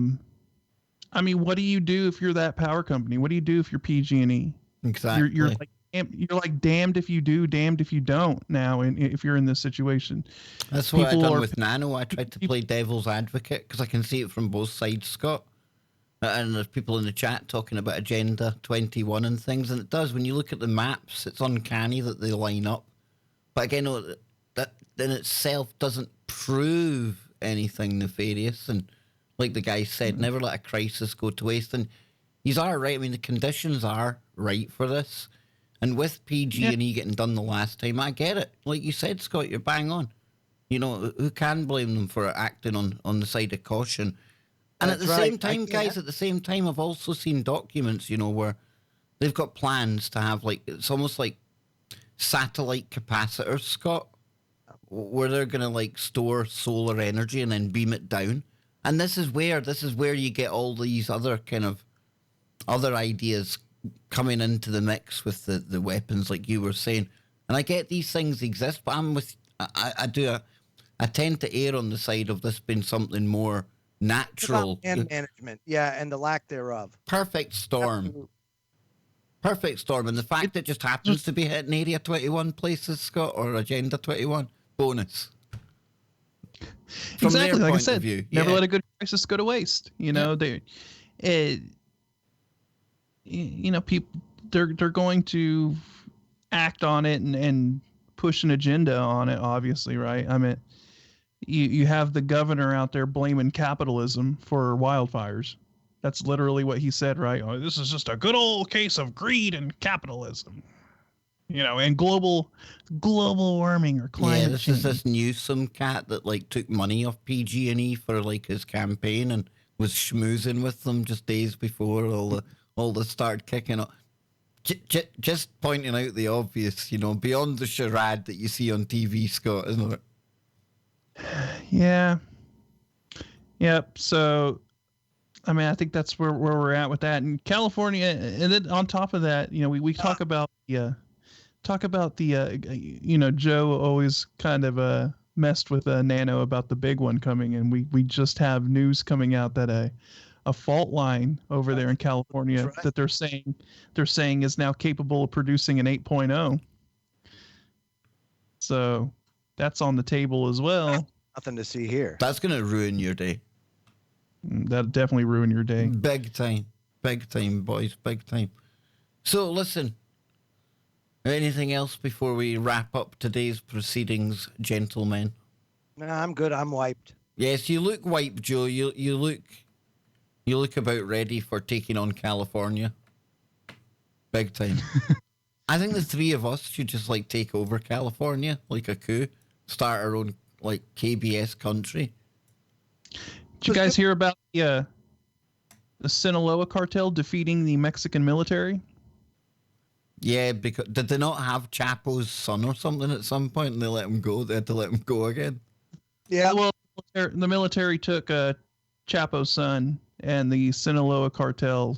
[SPEAKER 3] mean, what do you do if you're that power company? What do you do if you're PG&E?
[SPEAKER 1] Exactly.
[SPEAKER 3] You're like damned if you do, damned if you don't. Now, if you're in this situation,
[SPEAKER 1] that's what I've done with Nano. I tried to play devil's advocate because I can see it from both sides, Scott. And there's people in the chat talking about Agenda 21 and things, and it does. When you look at the maps, it's uncanny that they line up. But again, that in itself doesn't prove anything nefarious. And like the guy said, never let a crisis go to waste. And he's all right. I mean, the conditions are right for this. And with PG&E getting done the last time, I get it. Like you said, Scott, you're bang on. Who can blame them for acting on the side of caution? And
[SPEAKER 2] That's
[SPEAKER 1] at the same time, guys, at the same time, I've also seen documents, where they've got plans to have, it's almost like satellite capacitors, Scott, where they're going to, store solar energy and then beam it down. And this is where you get all these other kind of other ideas coming into the mix with the weapons, like you were saying. And I get these things exist, but I tend to err on the side of this being something more natural.
[SPEAKER 2] And management, and the lack thereof.
[SPEAKER 1] Perfect storm. Absolutely. Perfect storm. And the fact it just happens to be hitting Area 21 places, Scott, or Agenda 21, bonus.
[SPEAKER 3] From exactly, like I said, never let a good crisis go to waste. People they're going to act on it and push an agenda on it, obviously, right? I mean, you have the governor out there blaming capitalism for wildfires. That's literally what he said, right? Oh, this is just a good old case of greed and capitalism, and global warming or climate change.
[SPEAKER 1] Is this Newsom cat that took money off PG&E for his campaign and was schmoozing with them just days before all the start kicking up. Just pointing out the obvious, beyond the charade that you see on TV, Scott, isn't it?
[SPEAKER 3] Yeah. Yep. So, I mean, I think that's where we're at with that. And California, and then on top of that, we talk about the Joe always kind of messed with Nano about the big one coming, and we just have news coming out that a fault line over there in California that they're saying is now capable of producing an 8.0. So that's on the table as well.
[SPEAKER 2] Nothing to see here.
[SPEAKER 1] That's going to ruin your day.
[SPEAKER 3] That'll definitely ruin your day.
[SPEAKER 1] Big time, boys, big time. So listen, anything else before we wrap up today's proceedings, gentlemen?
[SPEAKER 2] No, I'm good. I'm wiped.
[SPEAKER 1] Yes, you look wiped, Joe. You look about ready for taking on California. Big time. I think the three of us should just take over California like a coup. Start our own KBS country.
[SPEAKER 3] Did you guys hear about the Sinaloa cartel defeating the Mexican military?
[SPEAKER 1] Yeah, because did they not have Chapo's son or something at some point, and they let him go? They had to let him go again.
[SPEAKER 2] Yeah.
[SPEAKER 3] Well, the military took Chapo's son, and the Sinaloa cartel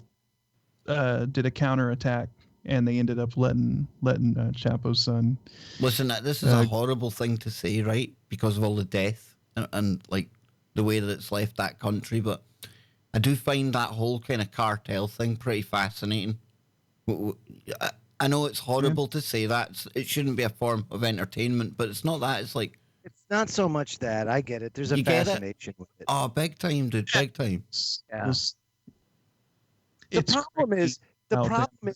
[SPEAKER 3] did a counterattack, and they ended up letting Chapo's son.
[SPEAKER 1] Listen, this is a horrible thing to say, right? Because of all the death and like the way that it's left that country, but I do find that whole kind of cartel thing pretty fascinating. I know it's horrible to say that. It shouldn't be a form of entertainment, but it's not that. It's like...
[SPEAKER 2] It's not so much that. I get it. There's a fascination with it.
[SPEAKER 1] Oh, big time, dude. Big time.
[SPEAKER 2] Yeah. The problem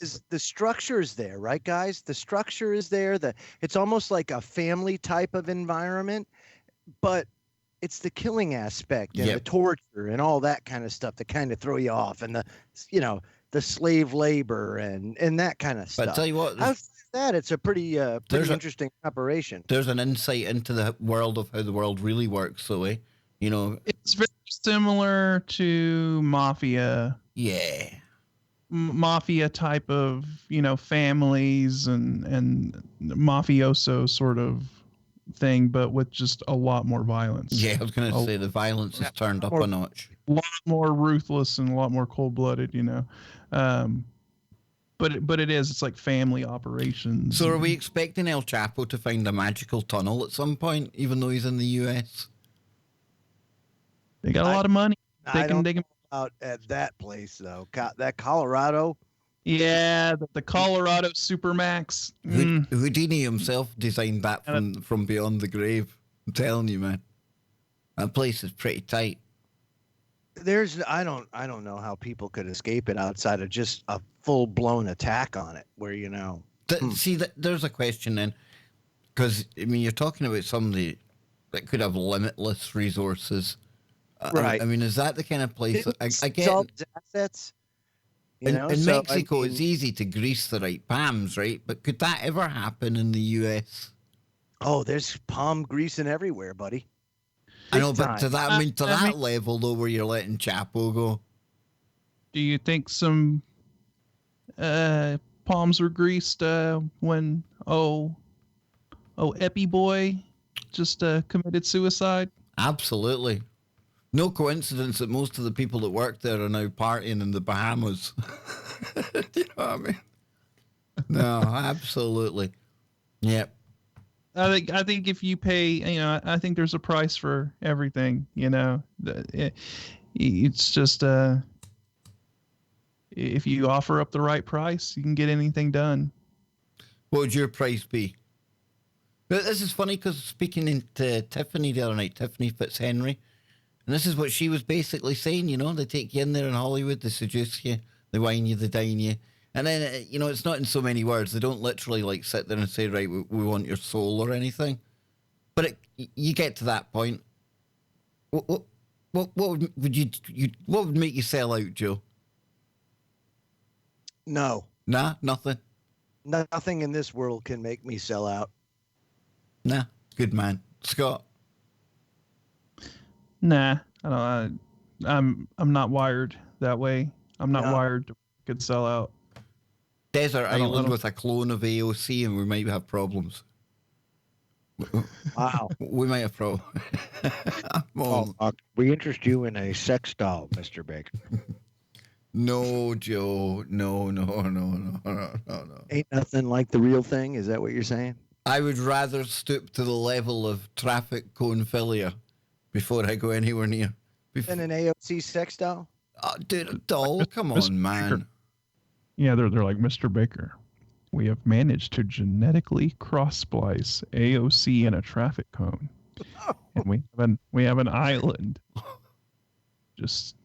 [SPEAKER 2] is the structure is there, right, guys? The structure is there. It's almost like a family type of environment, but it's the killing aspect and the torture and all that kind of stuff that kind of throw you off, and the slave labor and that kind of stuff.
[SPEAKER 1] But I tell you what,
[SPEAKER 2] it's a pretty interesting operation.
[SPEAKER 1] There's an insight into the world of how the world really works. So,
[SPEAKER 3] it's very similar to mafia.
[SPEAKER 1] Yeah.
[SPEAKER 3] Mafia type of, families and mafioso sort of thing, but with just a lot more violence.
[SPEAKER 1] Yeah, I was going to say the violence is turned up a notch.
[SPEAKER 3] A lot more ruthless and a lot more cold-blooded, But it's like family operations.
[SPEAKER 1] So are we expecting El Chapo to find a magical tunnel at some point, even though he's in the US?
[SPEAKER 3] They got a lot of money.
[SPEAKER 2] They can out at that place though. That Colorado.
[SPEAKER 3] Yeah, the Colorado Supermax.
[SPEAKER 1] Houdini himself designed that from beyond the grave. I'm telling you, man. That place is pretty tight.
[SPEAKER 2] I don't know how people could escape it outside of just a full-blown attack on it, where
[SPEAKER 1] See, there's a question then, because you're talking about somebody that could have limitless resources,
[SPEAKER 2] right?
[SPEAKER 1] Is that the kind of place that I get?
[SPEAKER 2] All his assets.
[SPEAKER 1] In Mexico, it's easy to grease the right palms, right? But could that ever happen in the U.S.?
[SPEAKER 2] Oh, there's palm greasing everywhere, buddy.
[SPEAKER 1] I know, but to that level though, where you're letting Chapo go.
[SPEAKER 3] Do you think some palms were greased when Epi Boy just committed suicide?
[SPEAKER 1] Absolutely. No coincidence that most of the people that work there are now partying in the Bahamas. Do you know what I mean? No, absolutely. Yep.
[SPEAKER 3] I think if you pay, I think there's a price for everything. It's just if you offer up the right price, you can get anything done.
[SPEAKER 1] What would your price be? But this is funny because speaking to Tiffany the other night, Tiffany Fitzhenry, and this is what she was basically saying. They take you in there in Hollywood, they seduce you, they wine you, they dine you. And then, it's not in so many words. They don't literally sit there and say, right, we want your soul or anything. But you get to that point. What would what would make you sell out, Joe?
[SPEAKER 2] No.
[SPEAKER 1] Nah, nothing.
[SPEAKER 2] Nothing in this world can make me sell out.
[SPEAKER 1] Nah, good man. Scott?
[SPEAKER 3] Nah, I don't. I'm not wired that way. I'm not wired to could sell out.
[SPEAKER 1] Desert Island with a clone of AOC, and we might have problems.
[SPEAKER 2] Wow.
[SPEAKER 1] We might have problems.
[SPEAKER 2] We interest you in a sex doll, Mr. Baker.
[SPEAKER 1] No, Joe. No.
[SPEAKER 2] Ain't nothing like the real thing? Is that what you're saying?
[SPEAKER 1] I would rather stoop to the level of traffic cone philia before I go anywhere near.
[SPEAKER 2] Than an AOC sex doll?
[SPEAKER 1] Dude, a doll? Come on, man.
[SPEAKER 3] Yeah, they're like, Mr. Baker, we have managed to genetically cross-splice AOC in a traffic cone. And we have an island. Just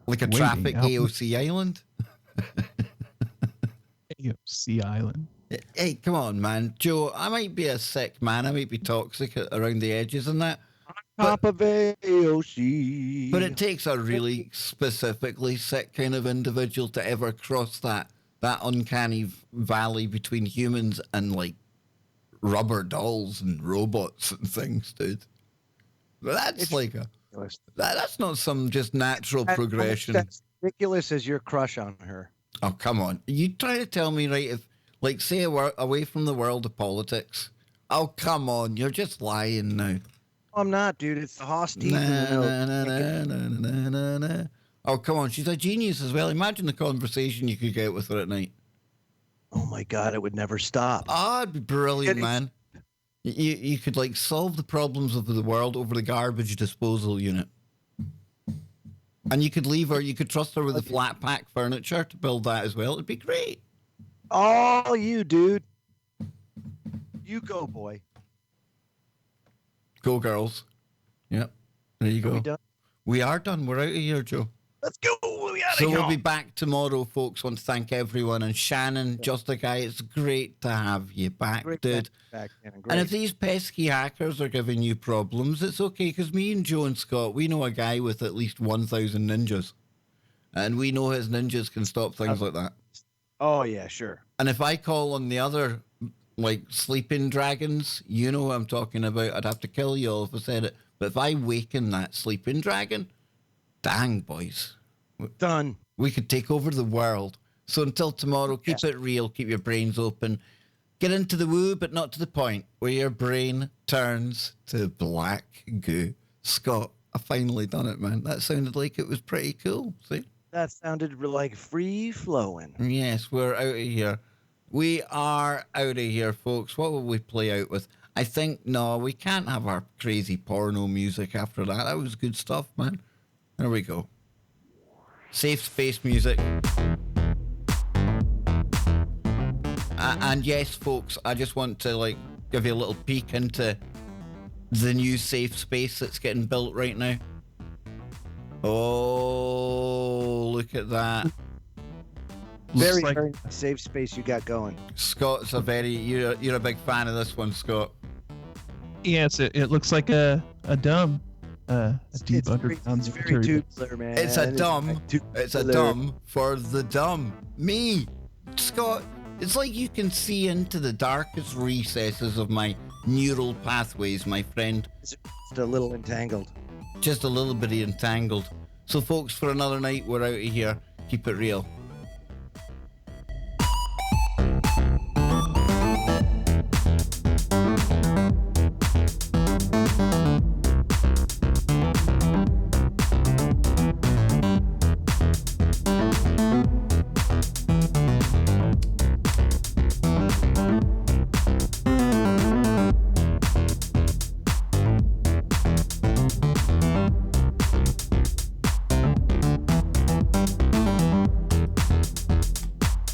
[SPEAKER 1] like a traffic AOC island?
[SPEAKER 3] AOC island.
[SPEAKER 1] Hey, come on, man. Joe, I might be a sick man. I might be toxic around the edges and that.
[SPEAKER 2] Top of AOC.
[SPEAKER 1] But it takes a really specifically sick kind of individual to ever cross that uncanny valley between humans and rubber dolls and robots and things, dude. That's that's not some just natural progression.
[SPEAKER 2] That's ridiculous as your crush on her.
[SPEAKER 1] Oh, come on. You try to tell me, right, if Like, say away from the world of politics. Oh, come on. You're just lying now.
[SPEAKER 2] I'm not, dude. It's the Haas teeth in the nose.
[SPEAKER 1] Oh, come on. She's a genius as well. Imagine the conversation you could get with her at night.
[SPEAKER 2] Oh, my God. It would never stop.
[SPEAKER 1] Ah, it'd be brilliant, man. You could, like, solve the problems of the world over the garbage disposal unit. And you could leave her, you could trust her with the flat pack furniture to build that as well. It'd be great.
[SPEAKER 2] All you, dude. You go, boy.
[SPEAKER 1] Go, girls. Yep. There you go.
[SPEAKER 2] We done?
[SPEAKER 1] We are done. We're out of here, Joe.
[SPEAKER 2] Let's go. We gotta
[SPEAKER 1] So
[SPEAKER 2] go.
[SPEAKER 1] we'll be back tomorrow, folks. Want to thank everyone. And Shannon, just a guy, it's great to have you back, dude. And if these pesky hackers are giving you problems, it's okay, because me and Joe and Scott, we know a guy with at least 1,000 ninjas. And we know his ninjas can stop things like that.
[SPEAKER 2] Oh, yeah, sure.
[SPEAKER 1] And if I call on the other, like, sleeping dragons, you know what I'm talking about. I'd have to kill you all if I said it. But if I waken that sleeping dragon, dang, boys.
[SPEAKER 2] Done.
[SPEAKER 1] We could take over the world. So until tomorrow, keep it real, keep your brains open. Get into the woo, but not to the point where your brain turns to black goo. Scott, I finally done it, man. That sounded like it was pretty cool. See?
[SPEAKER 2] That sounded like free flowing.
[SPEAKER 1] Yes, we're out of here. We are out of here, folks. What will we play out with? I think, no, we can't have our crazy porno music after that. That was good stuff, man. There we go. Safe space music. And yes, folks, I just want to, like, give you a little peek into the new safe space that's getting built right now. Oh, look at that.
[SPEAKER 2] Very safe space you got going.
[SPEAKER 1] Scott's you're a big fan of this one, Scott.
[SPEAKER 3] Yes, it looks like a dumb, a deep underground.
[SPEAKER 2] It's very tubular, man.
[SPEAKER 1] It's a dumb for the dumb. Me, Scott. It's like you can see into the darkest recesses of my neural pathways, my friend.
[SPEAKER 2] It's a little entangled.
[SPEAKER 1] Just a little bit entangled. So, folks, for another night, we're out of here. Keep it real.